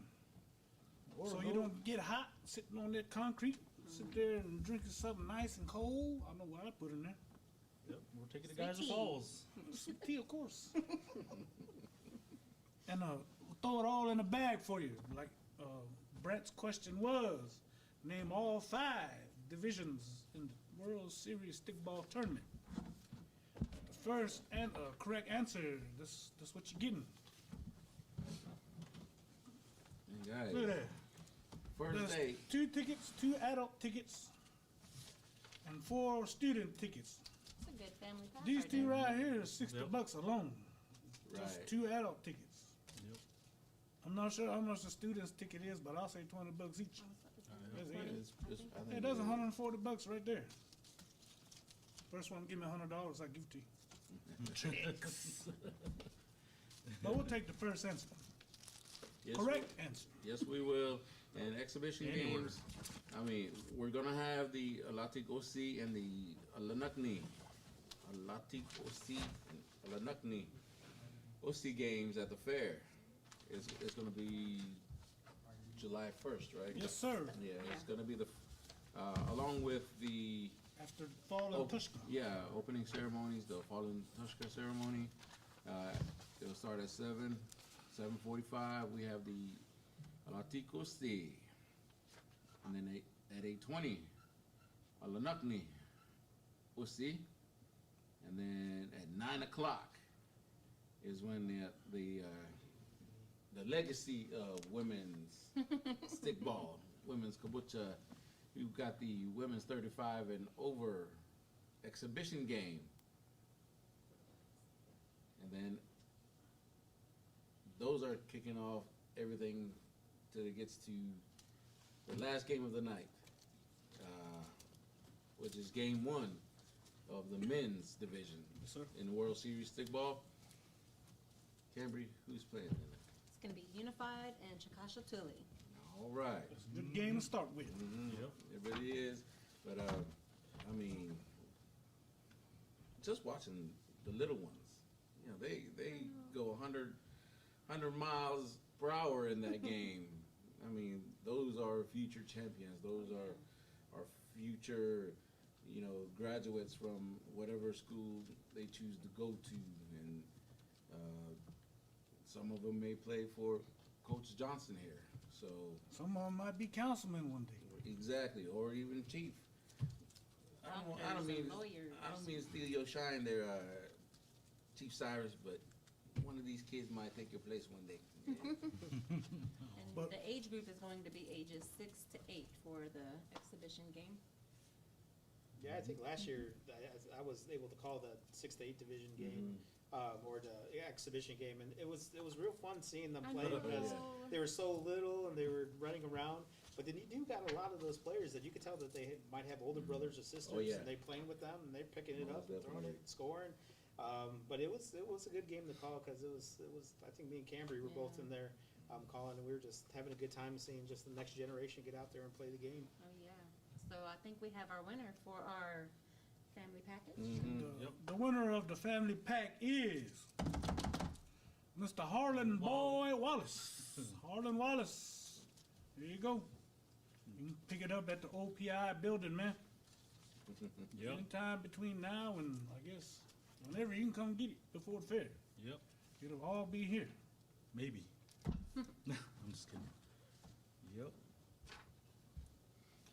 [SPEAKER 1] and so you don't get hot sitting on that concrete. Sit there and drinking something nice and cold. I know what I put in there.
[SPEAKER 2] Yep, we're taking the
[SPEAKER 4] Sweet
[SPEAKER 2] guys to
[SPEAKER 4] tea.
[SPEAKER 2] Falls.
[SPEAKER 1] Some tea, of course. And we'll throw it all in a bag for you. Like Brent's question was, name all 5 divisions in the World Series stickball tournament. The first and correct answer. This what you're getting.
[SPEAKER 5] And guys,
[SPEAKER 1] Look at that.
[SPEAKER 5] first
[SPEAKER 1] There's
[SPEAKER 5] day.
[SPEAKER 1] 2 tickets, 2 adult tickets, and 4 student tickets.
[SPEAKER 4] It's a good family pack.
[SPEAKER 1] These
[SPEAKER 4] right
[SPEAKER 1] 2
[SPEAKER 4] there.
[SPEAKER 1] right here is $60
[SPEAKER 2] Yep.
[SPEAKER 1] alone. Just
[SPEAKER 5] Right.
[SPEAKER 1] 2 adult tickets.
[SPEAKER 2] Yep.
[SPEAKER 1] I'm not sure how much the student's ticket is, but I'll say $20 each. Yes, it is.
[SPEAKER 5] I think
[SPEAKER 1] Yeah, that's $140 right there. First one, give me $100, I'll give it to you. But we'll take the first answer.
[SPEAKER 5] Yes,
[SPEAKER 1] Correct answer.
[SPEAKER 5] Yes, we will. And exhibition
[SPEAKER 2] Any order.
[SPEAKER 5] games. I mean, we're gonna have the Alatik OC and the Alanakni. Alatik OC and Alanakni OC games at the fair. It's gonna be July 1st, right?
[SPEAKER 1] Yes, sir.
[SPEAKER 5] Yeah, it's gonna be along with the
[SPEAKER 1] After fall and Tushka.
[SPEAKER 5] yeah, opening ceremonies, the Fall in Tushka ceremony. It'll start at 7:45. We have the Alatikosti. And then at 8:20, Alanakni Usi. And then at 9 o'clock is when the legacy of women's stickball, women's kabucha. You've got the women's 35 and over exhibition game. And then those are kicking off everything till it gets to the last game of the night, which is game 1 of the men's division
[SPEAKER 1] Yes, sir.
[SPEAKER 5] in the World Series stickball. Cambry, who's playing in it?
[SPEAKER 4] It's going to be Unified and Chakasha Tuli.
[SPEAKER 5] All right.
[SPEAKER 1] It's a good game to start with.
[SPEAKER 2] Yep.
[SPEAKER 5] It really is. But, I mean, just watching the little ones, you know, they go 100 miles per hour in that game. I mean, those are future champions. Those are future, you know, graduates from whatever school they choose to go to. And some of them may play for Coach Johnson here. So
[SPEAKER 1] Some of them might be councilmen one day.
[SPEAKER 5] exactly, or even chief. I don't
[SPEAKER 4] Doctors
[SPEAKER 5] mean
[SPEAKER 4] and lawyers.
[SPEAKER 5] I don't mean to steal your shine there, Chief Cyrus, but one of these kids might take your place one day.
[SPEAKER 4] And
[SPEAKER 1] But-
[SPEAKER 4] the age group is going to be ages 6 to 8 for the exhibition game.
[SPEAKER 3] Yeah, I think last year I was able to call the 6 to 8 division game, or the exhibition game, and it was real fun seeing them
[SPEAKER 4] I
[SPEAKER 3] play
[SPEAKER 4] know.
[SPEAKER 3] because they were so little and they were running around. But then you do got a lot of those players that you could tell that they might have older brothers or sisters,
[SPEAKER 5] yeah.
[SPEAKER 3] and they playing with them and they're picking it
[SPEAKER 5] Most
[SPEAKER 3] up and throwing
[SPEAKER 5] definitely.
[SPEAKER 3] it, scoring. But it was a good game to call because it was I think me and Cambry were both
[SPEAKER 4] Yeah.
[SPEAKER 3] in there Colin, and we were just having a good time seeing just the next generation get out there and play the game.
[SPEAKER 4] Oh, yeah. So I think we have our winner for our family package.
[SPEAKER 1] The winner of the family pack is Mr. Harlan Boy Wallace. Harlan Wallace. There you go. You can pick it up at the OPI building, man.
[SPEAKER 2] Yep.
[SPEAKER 1] Anytime between now and, I guess, whenever you can come get it before the fair.
[SPEAKER 2] Yep.
[SPEAKER 1] It'll all be here.
[SPEAKER 2] Maybe. I'm just kidding. Yep.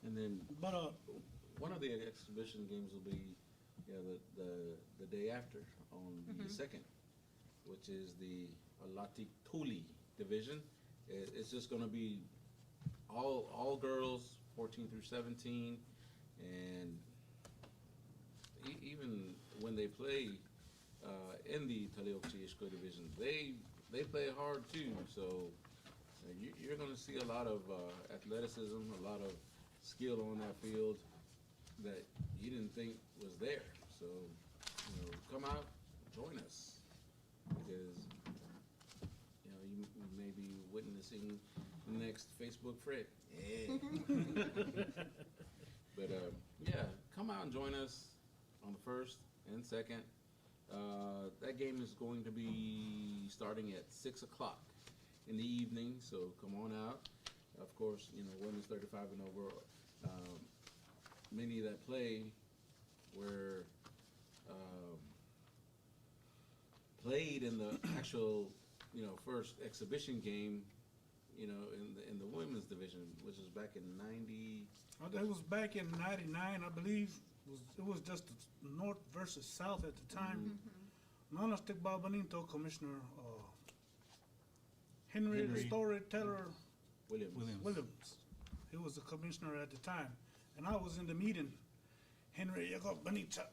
[SPEAKER 5] And then
[SPEAKER 1] But
[SPEAKER 5] one of the exhibition games will be, the day after on the second, which is the Latikuli division. It's just going to be all girls, 14 through 17, and even when they play in the Taleokchiishko division, they play hard too. So you're going to see a lot of athleticism, a lot of skill on that field that you didn't think was there. So, come out, join us, because, you may be witnessing the next Facebook Fred. Yeah. But, yeah, come out and join us on the 1st and 2nd. That game is going to be starting at 6 o'clock in the evening, so come on out. Of course, women's 35 and over. Many that play were played in the actual, first exhibition game, in the women's division, which was back in 90.
[SPEAKER 1] it was back in '99, I believe. It was just North versus South at the time. None of Stickball Bonito Commissioner Henry the
[SPEAKER 2] Henry.
[SPEAKER 1] Storyteller
[SPEAKER 5] Williams.
[SPEAKER 1] Williams. He was the commissioner at the time. And I was in the meeting. Henry, you got Bonita.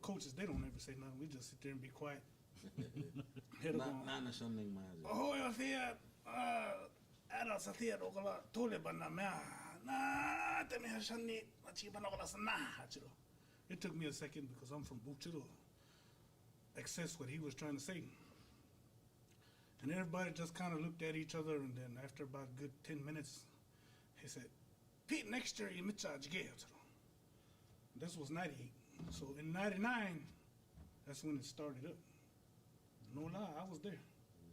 [SPEAKER 1] Coaches, they don't ever say nothing. We just sit there and be quiet. He'd go,
[SPEAKER 5] Nana Shanding Mazi.
[SPEAKER 1] oh, you're there. Ada sa there, Ogola, Tole Banamea. Na, Temi Hashani, Achibanola Sana. It took me a second because I'm from Buchiro. Access what he was trying to say. And everybody just kind of looked at each other, and then after about a good 10 minutes, he said, Pete, next year you charge gay. This was 98. So in 99, that's when it started up. No lie, I was there.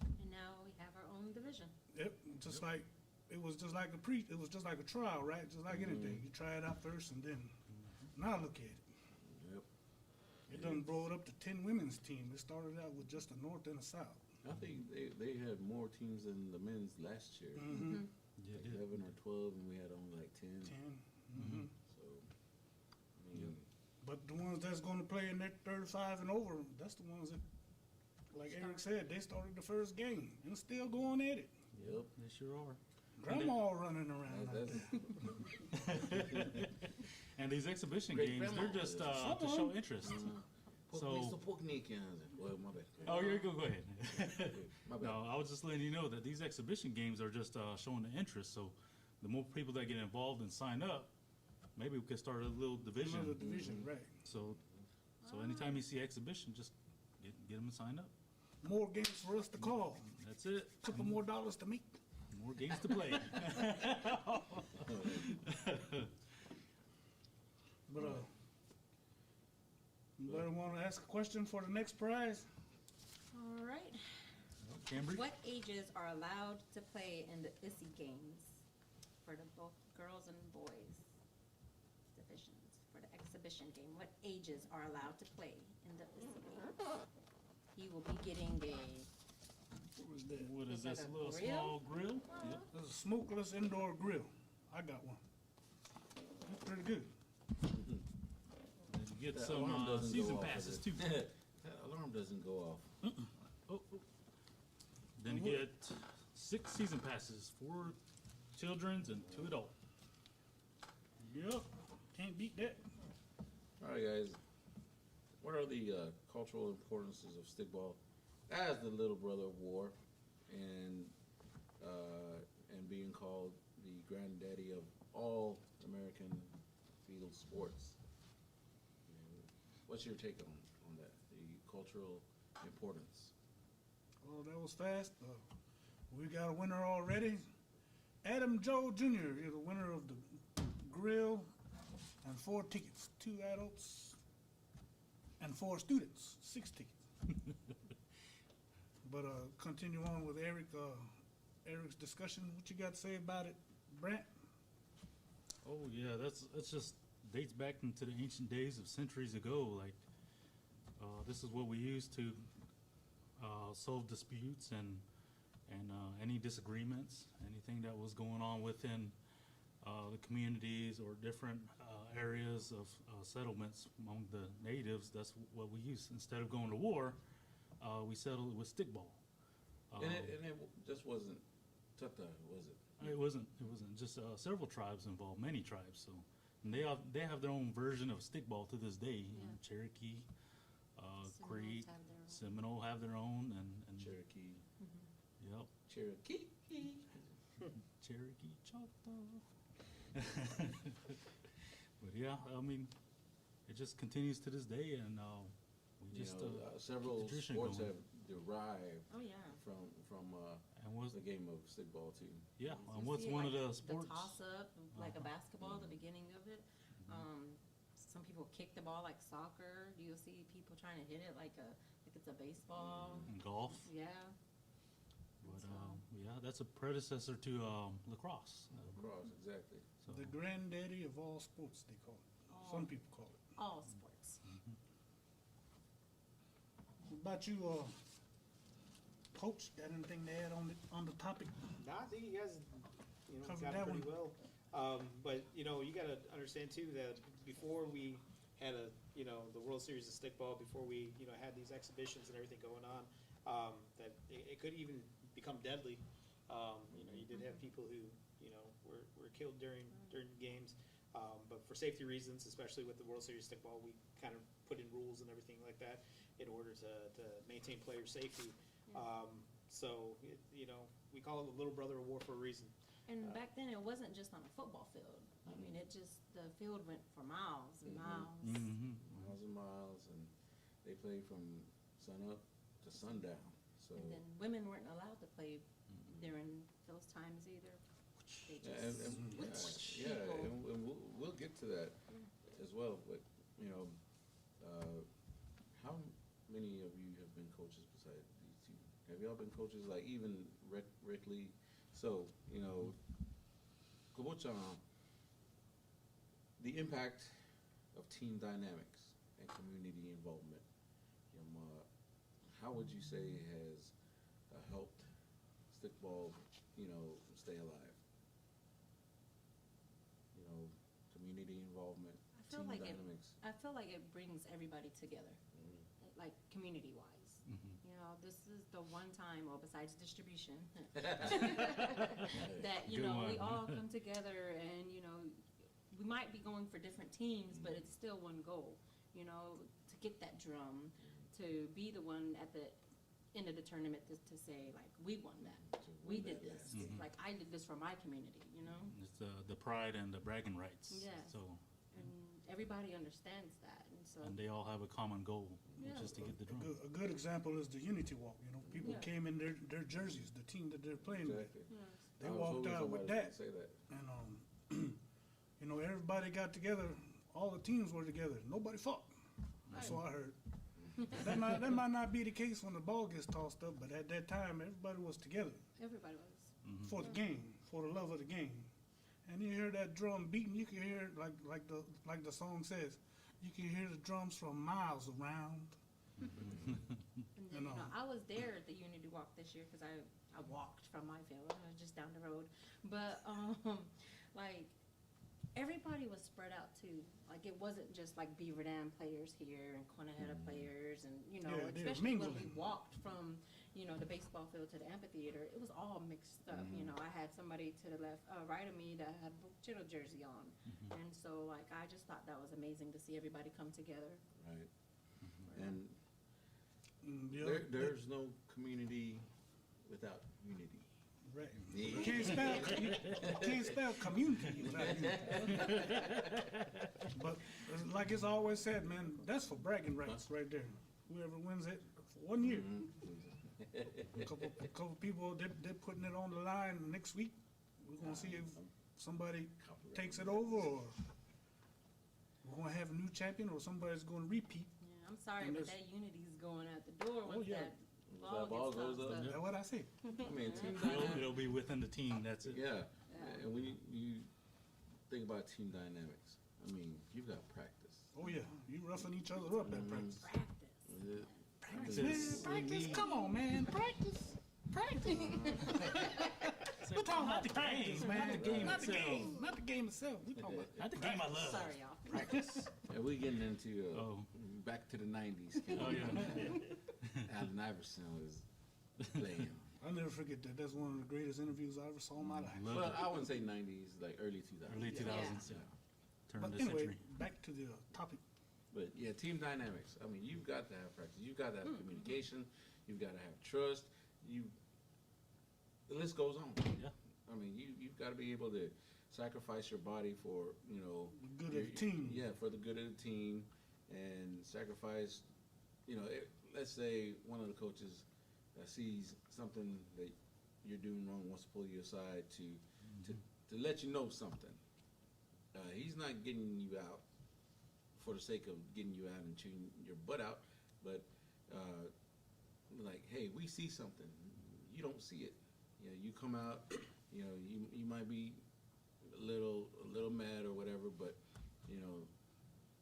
[SPEAKER 4] And now we have our own division.
[SPEAKER 1] Yep, it was just like a trial, right? Just like anything. You try it out first, and then now look at it.
[SPEAKER 5] Yep.
[SPEAKER 1] It done brought up to 10 women's team. It started out with just a North and a South.
[SPEAKER 5] I think they had more teams than the men's last year.
[SPEAKER 1] Mm-hmm.
[SPEAKER 2] Yeah,
[SPEAKER 5] Like 11 or 12, and we had only like 10.
[SPEAKER 1] 10.
[SPEAKER 5] So, I mean,
[SPEAKER 1] But the ones that's going to play in that 35 and over, that's the ones that, like Eric said, they started the first game and still going at it.
[SPEAKER 5] yep.
[SPEAKER 2] They sure are.
[SPEAKER 1] Grandma running around out
[SPEAKER 5] That's,
[SPEAKER 1] there.
[SPEAKER 2] And these exhibition
[SPEAKER 5] Great
[SPEAKER 2] games, they're
[SPEAKER 5] grandma.
[SPEAKER 2] just to show interest. So-
[SPEAKER 5] well, my bad.
[SPEAKER 2] Oh, here you go. Go ahead.
[SPEAKER 5] My bad.
[SPEAKER 2] No, I was just letting you know that these exhibition games are just showing the interest. So the more people that get involved and sign up, maybe we could start a little division.
[SPEAKER 1] Another division, right.
[SPEAKER 2] So anytime you see exhibition, just get them to sign up.
[SPEAKER 1] More games for us to call.
[SPEAKER 2] That's it.
[SPEAKER 1] Couple more dollars to make.
[SPEAKER 2] More games to play.
[SPEAKER 1] But anybody want to ask a question for the next prize?
[SPEAKER 4] All right.
[SPEAKER 2] Cambry?
[SPEAKER 4] What ages are allowed to play in the ISSI games for the both girls and boys divisions for the exhibition game? What ages are allowed to play in the ISSI games? He will be getting a
[SPEAKER 1] What was that?
[SPEAKER 2] What is
[SPEAKER 4] Is that
[SPEAKER 2] this?
[SPEAKER 4] a
[SPEAKER 2] A little
[SPEAKER 4] grill?
[SPEAKER 2] small grill? Yep.
[SPEAKER 1] There's a smokeless indoor grill. I got one. It's pretty good.
[SPEAKER 2] And you get
[SPEAKER 5] That
[SPEAKER 2] some
[SPEAKER 5] alarm doesn't go
[SPEAKER 2] season
[SPEAKER 5] off,
[SPEAKER 2] passes
[SPEAKER 5] does
[SPEAKER 2] too.
[SPEAKER 5] it? That alarm doesn't go off.
[SPEAKER 2] Oh. Then you get 6 season passes, 4 children's and 2 adult.
[SPEAKER 1] Yep. Can't beat that.
[SPEAKER 5] All right, guys. What are the cultural importances of stickball as the little brother of war, and being called the granddaddy of all American field sports? What's your take on that? The cultural importance.
[SPEAKER 1] Well, that was fast. We got a winner already. Adam Joe Jr. is the winner of the grill and 4 tickets. 2 adults and 4 students. 6 tickets. But continue on with Eric. Eric's discussion. What you got to say about it, Brent?
[SPEAKER 2] Oh yeah, that's just dates back into the ancient days of centuries ago. Like this is what we used to solve disputes and any disagreements, anything that was going on within the communities or different areas of settlements among the natives. That's what we used. Instead of going to war, we settled it with stickball.
[SPEAKER 5] And it just wasn't Tata, was it?
[SPEAKER 2] It wasn't. It wasn't just several tribes involved, many tribes. So, and they have their own version of stickball to this day. You know,
[SPEAKER 4] Yeah.
[SPEAKER 2] Cherokee,
[SPEAKER 4] Seminoles
[SPEAKER 2] Cree,
[SPEAKER 4] have their own.
[SPEAKER 2] Seminole have their own, and
[SPEAKER 5] Cherokee.
[SPEAKER 2] yep,
[SPEAKER 5] Cherokee.
[SPEAKER 2] Cherokee Choctaw. But yeah, I mean, it just continues to this day, and we just
[SPEAKER 5] Several
[SPEAKER 2] keep the tradition
[SPEAKER 5] sports
[SPEAKER 2] going.
[SPEAKER 5] have derived
[SPEAKER 4] Oh, yeah.
[SPEAKER 5] from
[SPEAKER 2] And what's
[SPEAKER 5] the game of stickball too.
[SPEAKER 2] yeah,
[SPEAKER 4] You
[SPEAKER 2] and what's
[SPEAKER 4] see,
[SPEAKER 2] one
[SPEAKER 4] like,
[SPEAKER 2] of the sports?
[SPEAKER 4] The toss-up, like a basketball, the beginning of it. Some people kick the ball like soccer. You'll see people trying to hit it like it's a baseball.
[SPEAKER 2] And golf.
[SPEAKER 4] Yeah.
[SPEAKER 2] But
[SPEAKER 4] So-
[SPEAKER 2] yeah, that's a predecessor to lacrosse.
[SPEAKER 5] Lacrosse, exactly.
[SPEAKER 2] So
[SPEAKER 1] The granddaddy of all sports, they call it. Some people call it.
[SPEAKER 4] All sports.
[SPEAKER 1] What about you, Coach? Got anything to add on the topic?
[SPEAKER 3] No, I think you guys,
[SPEAKER 1] Covered
[SPEAKER 3] got it
[SPEAKER 1] that
[SPEAKER 3] pretty
[SPEAKER 1] one.
[SPEAKER 3] well. But you got to understand too that before we had the World Series of Stickball, before we had these exhibitions and everything going on, that it could even become deadly. You did have people who were killed during games. But for safety reasons, especially with the World Series Stickball, we kind of put in rules and everything like that in order to maintain player safety. We call it the little brother of war for a reason.
[SPEAKER 4] And back then, it wasn't just on a football field. I mean, the field went for miles and miles.
[SPEAKER 5] Miles and miles, and they played from sun up to sundown. So
[SPEAKER 4] And then women weren't allowed to play during those times either. They just switched
[SPEAKER 5] yeah,
[SPEAKER 4] people.
[SPEAKER 5] and we'll get to that as well. But how many of you have been coaches besides these two? Have y'all been coaches, like even Rick Lee? So Kabucha, the impact of team dynamics and community involvement. How would you say has helped stickball, stay alive? Community involvement, team dynamics.
[SPEAKER 4] I feel like it brings everybody together, like community-wise. This is the one time, well, besides distribution, that
[SPEAKER 2] Good
[SPEAKER 4] we
[SPEAKER 2] one.
[SPEAKER 4] all come together, and we might be going for different teams, but it's still one goal. To get that drum, to be the one at the end of the tournament to say like we won that, we did this, like I did this for my community.
[SPEAKER 2] it's the pride and the bragging rights.
[SPEAKER 4] Yes.
[SPEAKER 2] So
[SPEAKER 4] And everybody understands that, and so
[SPEAKER 2] and they all have a common goal,
[SPEAKER 4] Yeah.
[SPEAKER 2] which is to get the drum.
[SPEAKER 1] A good example is the Unity Walk. People
[SPEAKER 4] Yeah.
[SPEAKER 1] came in their jerseys, the team that they're playing with.
[SPEAKER 5] Exactly.
[SPEAKER 4] yes.
[SPEAKER 1] They
[SPEAKER 5] I was
[SPEAKER 1] walked
[SPEAKER 5] hoping
[SPEAKER 1] out with
[SPEAKER 5] somebody
[SPEAKER 1] that,
[SPEAKER 5] could say that.
[SPEAKER 1] and everybody got together. All the teams were together. Nobody fought. That's what I heard. that might not be the case when the ball gets tossed up, but at that time, everybody was together
[SPEAKER 4] Everybody was.
[SPEAKER 1] for the game, for the love of the game. And you hear that drum beating, you can hear it like the song says, you can hear the drums from miles around.
[SPEAKER 4] And then,
[SPEAKER 1] And,
[SPEAKER 4] I was there at the Unity Walk this year because I walked from my field. I was just down the road. But, like, everybody was spread out too. Like, it wasn't just like Beaver Dam players here and Quinaheta players and,
[SPEAKER 1] Yeah, they were
[SPEAKER 4] especially when we
[SPEAKER 1] mingling.
[SPEAKER 4] walked from, the baseball field to the amphitheater, it was all mixed up. I had somebody to the left, right of me that had a Chittle jersey on. And so, like, I just thought that was amazing to see everybody come together.
[SPEAKER 5] Right. And
[SPEAKER 1] There's
[SPEAKER 5] there's no community without unity.
[SPEAKER 1] right.
[SPEAKER 5] Yeah.
[SPEAKER 1] You can't spell community without unity. But like it's always said, man, that's for bragging rights right there. Whoever wins it for 1 year.
[SPEAKER 5] Mm-hmm.
[SPEAKER 1] Couple people, they're putting it on the line next week. We're gonna see if somebody takes it over, or we're gonna have a new champion, or somebody's gonna repeat.
[SPEAKER 4] Yeah, I'm sorry,
[SPEAKER 1] And
[SPEAKER 4] but
[SPEAKER 1] there's-
[SPEAKER 4] that unity's going out the door once
[SPEAKER 1] yeah.
[SPEAKER 4] that
[SPEAKER 5] ball
[SPEAKER 4] gets
[SPEAKER 5] goes
[SPEAKER 4] tossed
[SPEAKER 5] up.
[SPEAKER 4] up.
[SPEAKER 1] That's what I say.
[SPEAKER 5] I mean, team
[SPEAKER 2] It'll,
[SPEAKER 5] dynamics.
[SPEAKER 2] it'll be within the team. That's it.
[SPEAKER 5] Yeah,
[SPEAKER 4] Yeah.
[SPEAKER 5] and when you think about team dynamics, I mean, you've got practice.
[SPEAKER 1] Oh yeah, you roughing each other up at practice.
[SPEAKER 4] Practice.
[SPEAKER 1] Practice,
[SPEAKER 5] I mean,
[SPEAKER 1] man, practice. Come on, man, practice. Practice. We're talking about the practice, man.
[SPEAKER 2] Not the game
[SPEAKER 1] Not the
[SPEAKER 2] itself.
[SPEAKER 1] game. Not the game itself. We're talking about
[SPEAKER 2] Not the game I love.
[SPEAKER 4] Sorry, y'all.
[SPEAKER 1] practice.
[SPEAKER 5] And we getting into
[SPEAKER 2] Oh.
[SPEAKER 5] back to the '90s.
[SPEAKER 2] Oh yeah.
[SPEAKER 5] Allen Iverson was playing.
[SPEAKER 1] I'll never forget that. That's one of the greatest interviews I ever saw in my life.
[SPEAKER 2] Love
[SPEAKER 5] Well,
[SPEAKER 2] it.
[SPEAKER 5] I wouldn't say '90s, like early 2000s.
[SPEAKER 2] Early
[SPEAKER 1] Yeah.
[SPEAKER 2] 2000s.
[SPEAKER 5] Yeah.
[SPEAKER 2] Turn
[SPEAKER 1] But
[SPEAKER 2] of the
[SPEAKER 1] anyway,
[SPEAKER 2] century.
[SPEAKER 1] back to the topic.
[SPEAKER 5] But yeah, team dynamics. I mean, you've got to have practice. You've got to have communication. You've got to have trust. The list goes on.
[SPEAKER 2] Yeah.
[SPEAKER 5] I mean, you've got to be able to sacrifice your body for
[SPEAKER 1] The good of the team.
[SPEAKER 5] Yeah, for the good of the team, and sacrifice. Let's say one of the coaches sees something that you're doing wrong, wants to pull you aside to let you know something. He's not getting you out for the sake of getting you out and chewing your butt out, but like, hey, we see something, you don't see it. You come out, you might be a little mad or whatever, but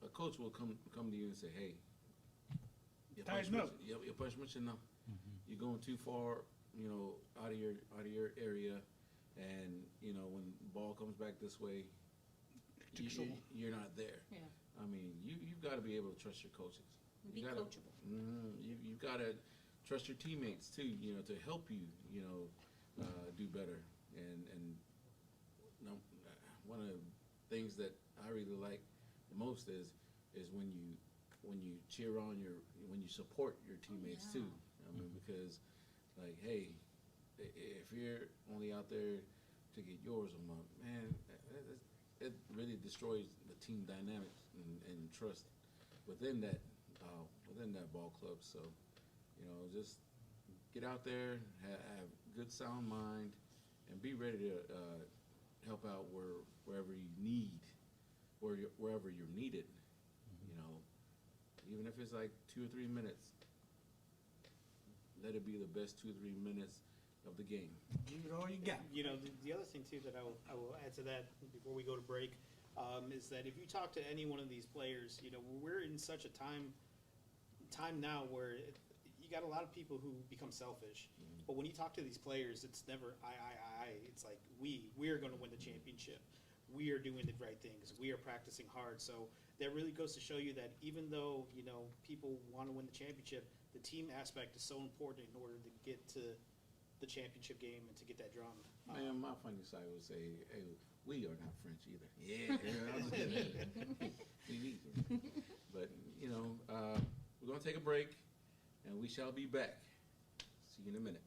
[SPEAKER 5] a coach will come to you and say, hey,
[SPEAKER 1] Tighten up.
[SPEAKER 5] your punishment should know. You're going too far, out of your area, and when the ball comes back this way, you're not there.
[SPEAKER 4] Yeah.
[SPEAKER 5] I mean, you've got to be able to trust your coaches.
[SPEAKER 4] Be
[SPEAKER 5] You gotta-
[SPEAKER 4] coachable.
[SPEAKER 5] You've got to trust your teammates too. To help you. Do better. And one of the things that I really like the most is when you cheer on when you support your teammates
[SPEAKER 4] yeah.
[SPEAKER 5] too. I mean, because like, hey, if you're only out there to get yours a month, man, it really destroys the team dynamics and trust within that ball club. So, just get out there, have good sound mind, and be ready to help out wherever you need, wherever you're needed. Even if it's like 2 or 3 minutes, let it be the best 2 or 3 minutes of the game.
[SPEAKER 1] Give it all you got.
[SPEAKER 3] The other thing too that I will add to that before we go to break is that if you talk to any one of these players, we're in such a time now where you got a lot of people who become selfish. But when you talk to these players, it's never I. It's like we are going to win the championship. We are doing the right things. We are practicing hard. So that really goes to show you that even though people want to win the championship, the team aspect is so important in order to get to the championship game and to get that drum.
[SPEAKER 5] Man, my funny side would say, hey, we are not French either. Yeah, I was kidding. But, we're going to take a break, and we shall be back. See you in a minute.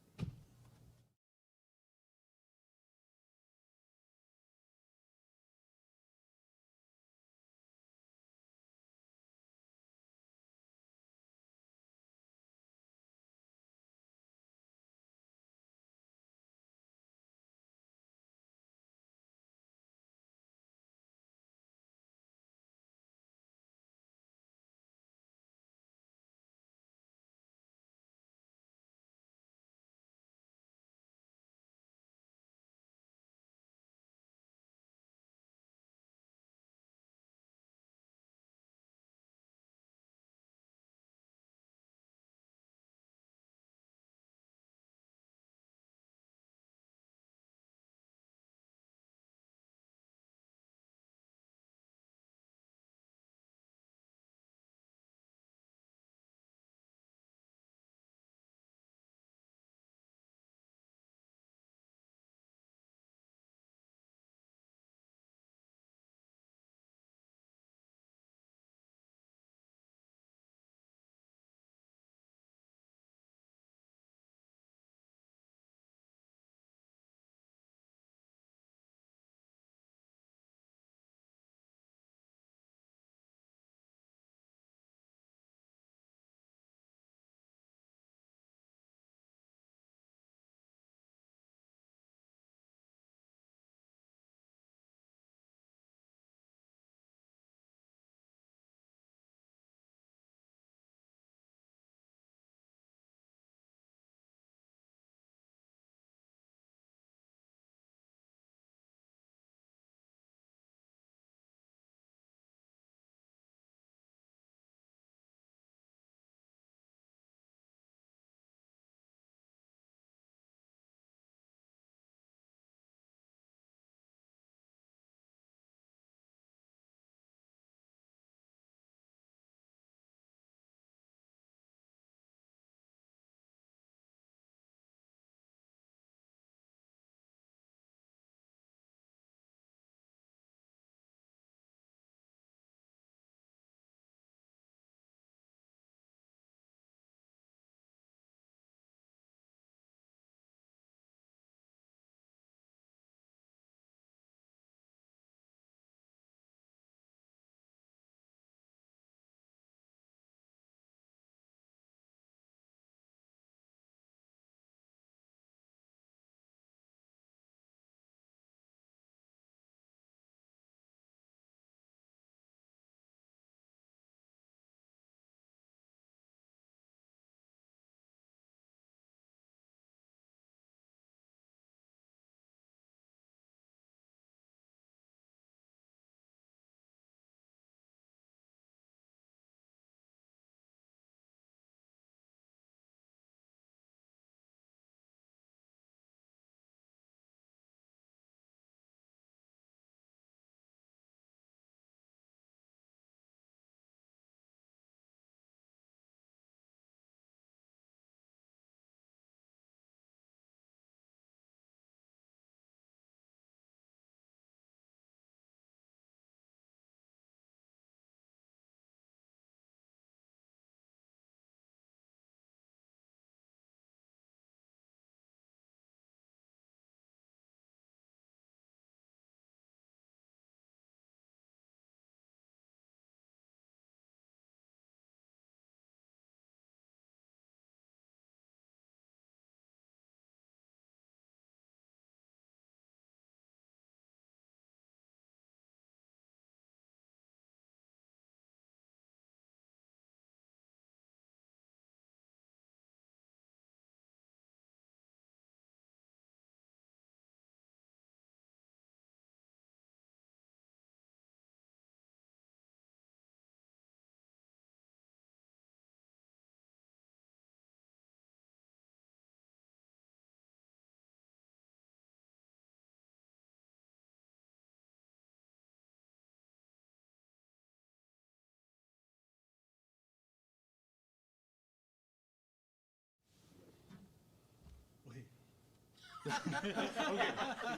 [SPEAKER 1] Okay,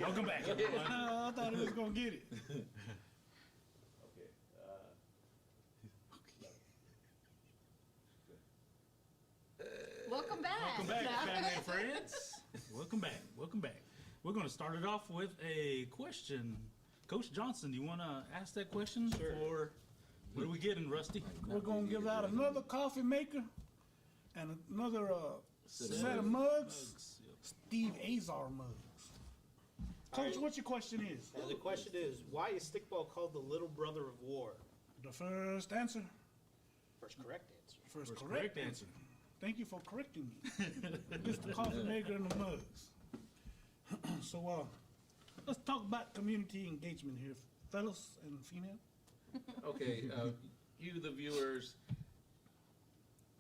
[SPEAKER 1] welcome back, everyone. I thought he was gonna get it.
[SPEAKER 6] Okay.
[SPEAKER 4] Welcome back.
[SPEAKER 2] Welcome back, family and friends. Welcome back. Welcome back. We're going to start it off with a question. Coach Johnson, you want to ask that question?
[SPEAKER 3] Sure.
[SPEAKER 2] For what are we getting, Rusty?
[SPEAKER 1] We're gonna give out another coffee maker and another set of mugs.
[SPEAKER 2] Mugs, yep.
[SPEAKER 1] Steve Azar mugs. Coach,
[SPEAKER 3] Alright.
[SPEAKER 1] what your question is?
[SPEAKER 3] And the question is, why is stickball called the little brother of war?
[SPEAKER 1] The first answer.
[SPEAKER 3] First correct answer.
[SPEAKER 1] First,
[SPEAKER 2] First
[SPEAKER 1] correct
[SPEAKER 2] correct
[SPEAKER 1] answer. Thank you for correcting me. Mr. Coffee Maker and the mugs. So, let's talk about community engagement here, fellas and female.
[SPEAKER 5] Okay, you the viewers,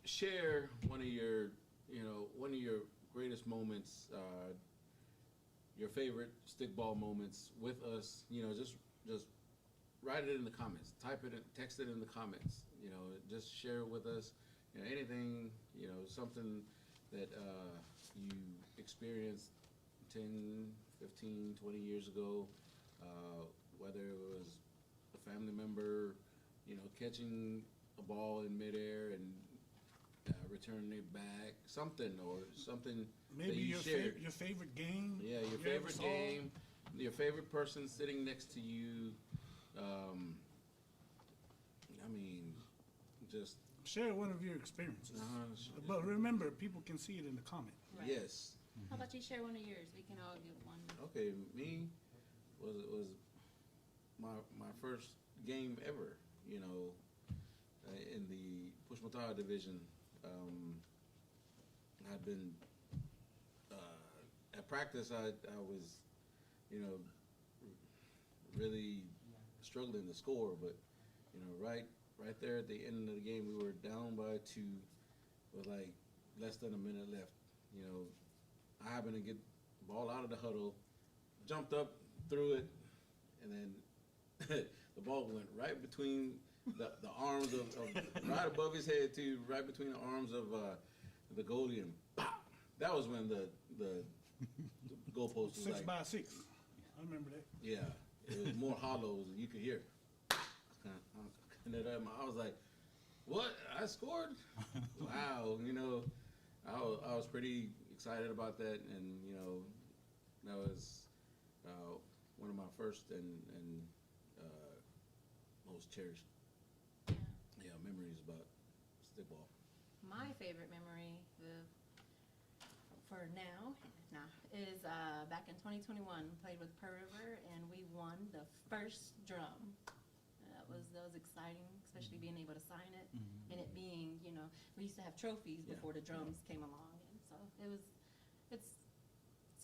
[SPEAKER 5] share one of your greatest moments, your favorite stickball moments with us. Just write it in the comments, type it, text it in the comments. Just share it with us. Anything, something that you experienced 10, 15, 20 years ago, whether it was a family member, catching a ball in midair and returning it back, something
[SPEAKER 1] Maybe
[SPEAKER 5] that you
[SPEAKER 1] your
[SPEAKER 5] shared.
[SPEAKER 1] your favorite game.
[SPEAKER 5] Yeah, your
[SPEAKER 1] you ever
[SPEAKER 5] favorite
[SPEAKER 1] saw.
[SPEAKER 5] game, your favorite person sitting next to you. Just
[SPEAKER 1] Share one of your experiences.
[SPEAKER 5] uh,
[SPEAKER 1] But remember, people can see it in the comment.
[SPEAKER 4] Right.
[SPEAKER 5] yes.
[SPEAKER 4] How about you share one of yours? We can all give one.
[SPEAKER 5] Okay, me was my first game ever. In the Pushmataha division. I'd been at practice. I was, really struggling to score, but right there at the end of the game, we were down by 2 with like less than a minute left. I happened to get the ball out of the huddle, jumped up, threw it, and then the ball went right between the arms of right above his head too, right between the arms of the goalie, and pop! That was when the goalpost was
[SPEAKER 1] 6
[SPEAKER 5] like,
[SPEAKER 1] by 6. I remember that.
[SPEAKER 5] yeah, it was more hollows, and you could hear. And then I was like, "What? I scored! Wow!" I was pretty excited about that, and that was one of my first and most cherished memories about stickball.
[SPEAKER 4] My favorite memory for now is back in 2021. Played with Pearl River and we won the first drum. That was exciting, especially being able to sign it and it being we used to have trophies before the drums came along, and so it's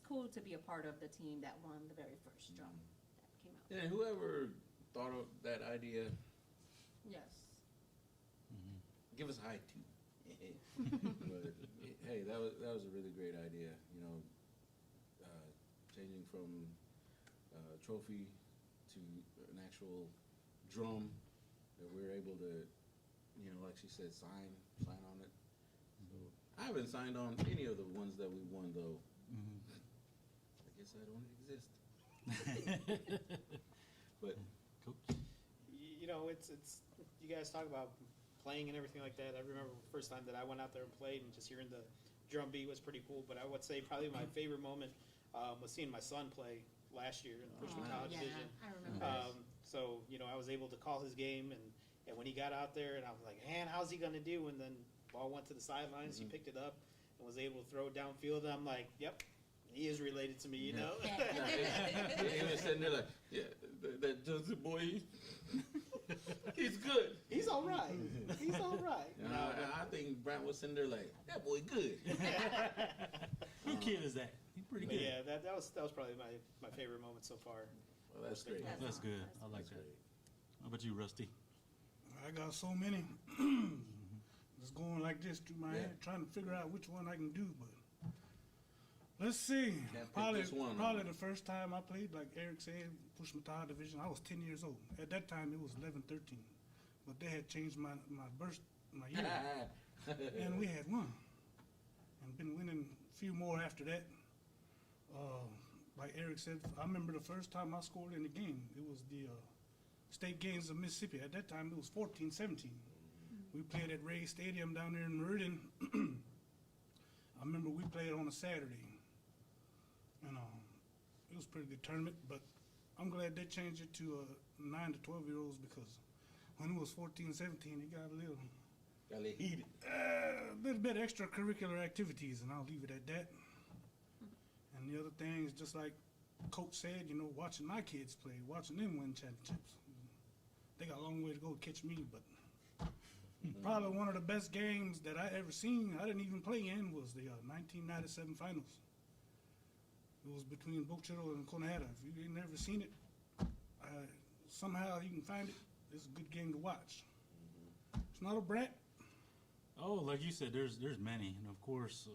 [SPEAKER 4] cool to be a part of the team that won the very first drum that came out.
[SPEAKER 5] And whoever thought of that idea,
[SPEAKER 4] Yes.
[SPEAKER 5] give us a high too. But hey, that was a really great idea. Changing from trophy to an actual drum that we're able to, like she said, sign on it. So I haven't signed on any of the ones that we won though. I guess I don't exist. But
[SPEAKER 2] Coach?
[SPEAKER 3] It's you guys talk about playing and everything like that. I remember the first time that I went out there and played, and just hearing the drum beat was pretty cool. But I would say probably my favorite moment was seeing my son play last year in the Pushmataha
[SPEAKER 4] Yeah,
[SPEAKER 3] division.
[SPEAKER 4] I remember.
[SPEAKER 3] So I was able to call his game, and when he got out there, and I was like, man, how's he gonna do? And then ball went to the sidelines. He picked it up and was able to throw it downfield. And I'm like, yep, he is related to me,
[SPEAKER 5] he was sitting there like, yeah, that Johnson boy, he's good.
[SPEAKER 3] He's all right. He's all right.
[SPEAKER 5] And I think Brent was sitting there like, that boy good.
[SPEAKER 2] Who kid is that? He's pretty
[SPEAKER 3] But
[SPEAKER 2] good.
[SPEAKER 3] yeah, that was probably my favorite moment so far.
[SPEAKER 5] Well, that's great.
[SPEAKER 2] That's good. I like that. How about you, Rusty?
[SPEAKER 1] I got so many. Just going like this through my head, trying to figure out which one I can do. But let's see.
[SPEAKER 5] Can't pick
[SPEAKER 1] Probably
[SPEAKER 5] just one,
[SPEAKER 1] probably the first time I played, like Eric said, Pushmataha division. I was 10 years old. At that time, it was 11, 13. But they had changed my year, and we had won, and been winning a few more after that. like Eric said, I remember the first time I scored in the game. It was the state games of Mississippi. At that time, it was 14-17. We played at Ray Stadium down there in Meridian. I remember we played on a Saturday, and it was a pretty good tournament. But I'm glad they changed it to 9 to 12-year-olds because when it was 14-17, it got a little
[SPEAKER 5] heated.
[SPEAKER 1] a little bit extracurricular activities, and I'll leave it at that. And the other thing is just like Coach said, you know, watching my kids play, watching them win championships. They got a long way to go to catch me, but probably one of the best games that I ever seen, I didn't even play in, was the 1997 finals. It was between Bochero and Conejera. If you've never seen it, somehow you can find it. It's a good game to watch. It's not a brat.
[SPEAKER 2] Oh, like you said, there's many, and of course,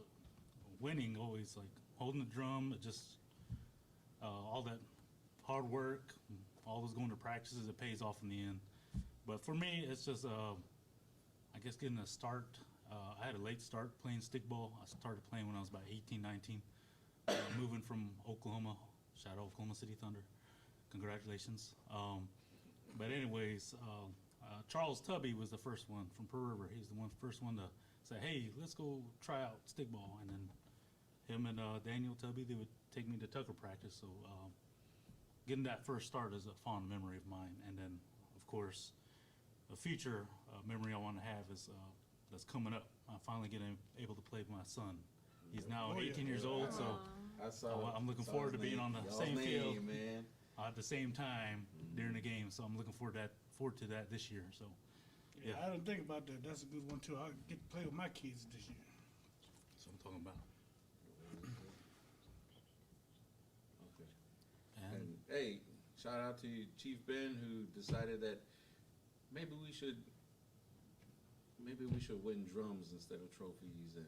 [SPEAKER 2] winning always, like holding the drum, just all that hard work, all those going to practices, it pays off in the end. But for me, it's just I guess getting a start. I had a late start playing stickball. I started playing when I was about 18, 19. Moving from Oklahoma, shout out Oklahoma City Thunder. Congratulations. But anyways, Charles Tubby was the first one from Pearl River. He's the first one to say, hey, let's go try out stickball. And then him and Daniel Tubby, they would take me to Tucker practice. So getting that first start is a fond memory of mine. And then, of course, a future memory I want to have is that's coming up. I'm finally getting able to play with my son. He's now 18 years old, so I'm looking forward to being on the same field,
[SPEAKER 5] man.
[SPEAKER 2] At the same time during the game. So I'm looking forward to that this year. So
[SPEAKER 1] Yeah, I didn't think about that. That's a good one too. I get to play with my kids this year.
[SPEAKER 2] that's what I'm talking about.
[SPEAKER 5] Okay.
[SPEAKER 2] And
[SPEAKER 5] And hey, shout out to Chief Ben who decided that maybe we should win drums instead of trophies, and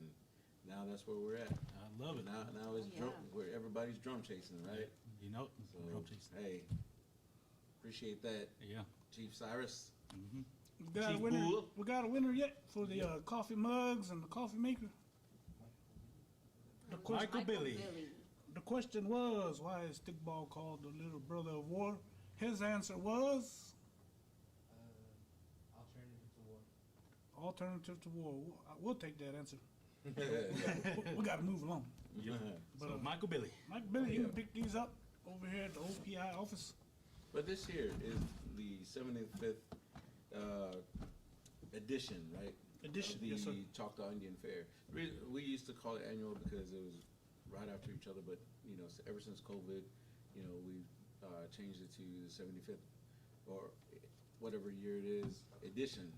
[SPEAKER 5] now that's where we're at.
[SPEAKER 2] I love it.
[SPEAKER 5] Now it's
[SPEAKER 4] Yeah.
[SPEAKER 5] where everybody's drum chasing, right?
[SPEAKER 2] You know,
[SPEAKER 5] So
[SPEAKER 2] drum chasing.
[SPEAKER 5] hey, appreciate that,
[SPEAKER 2] Yeah.
[SPEAKER 5] Chief Cyrus.
[SPEAKER 2] Mm-hmm.
[SPEAKER 1] We got
[SPEAKER 5] Chief
[SPEAKER 1] a winner.
[SPEAKER 5] Bull.
[SPEAKER 1] We got a winner yet for the coffee mugs and the coffee maker. The question,
[SPEAKER 2] Michael Billy.
[SPEAKER 1] the question was, why is stickball called the little brother of war? His answer was alternative to war. We'll take that answer. We got to move along.
[SPEAKER 2] Yep.
[SPEAKER 1] But,
[SPEAKER 2] So Michael Billy.
[SPEAKER 1] Mike Billy, you can pick these up over here at the OPI office.
[SPEAKER 5] But this here is the 75th edition, right?
[SPEAKER 1] Edition,
[SPEAKER 5] Of the
[SPEAKER 1] yes, sir.
[SPEAKER 5] Choctaw Indian Fair. We used to call it annual because it was right after each other, but you know, ever since COVID, you know, we've changed it to the 75th or whatever year it is edition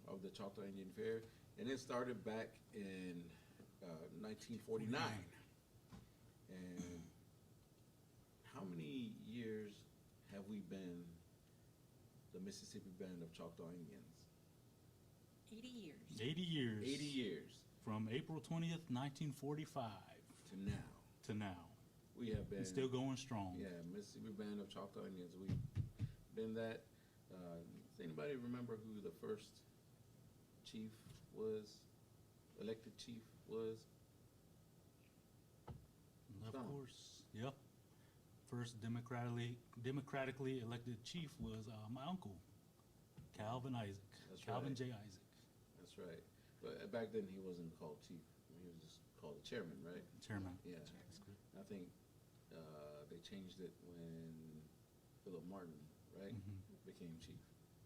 [SPEAKER 5] of the Choctaw Indian Fair, and it started back in 1949. And how many years have we been the Mississippi Band of Choctaw Indians?
[SPEAKER 4] 80 years.
[SPEAKER 2] 80 years.
[SPEAKER 5] 80 years
[SPEAKER 2] From April 20th, 1945
[SPEAKER 5] to now.
[SPEAKER 2] to now.
[SPEAKER 5] We have been
[SPEAKER 2] And still going strong.
[SPEAKER 5] Yeah, Mississippi Band of Choctaw Indians. We've been that. Does anybody remember who the first chief was? Elected chief was?
[SPEAKER 2] Of
[SPEAKER 5] Tom.
[SPEAKER 2] course. Yep. First democratically elected chief was my uncle, Calvin Isaac.
[SPEAKER 5] That's
[SPEAKER 2] Calvin
[SPEAKER 5] right.
[SPEAKER 2] J. Isaac.
[SPEAKER 5] That's right. But back then he wasn't called chief. He was just called the chairman, right?
[SPEAKER 2] Chairman.
[SPEAKER 5] Yeah.
[SPEAKER 2] That's good.
[SPEAKER 5] I think they changed it when Philip Martin, right,
[SPEAKER 2] Mhm.
[SPEAKER 5] became chief.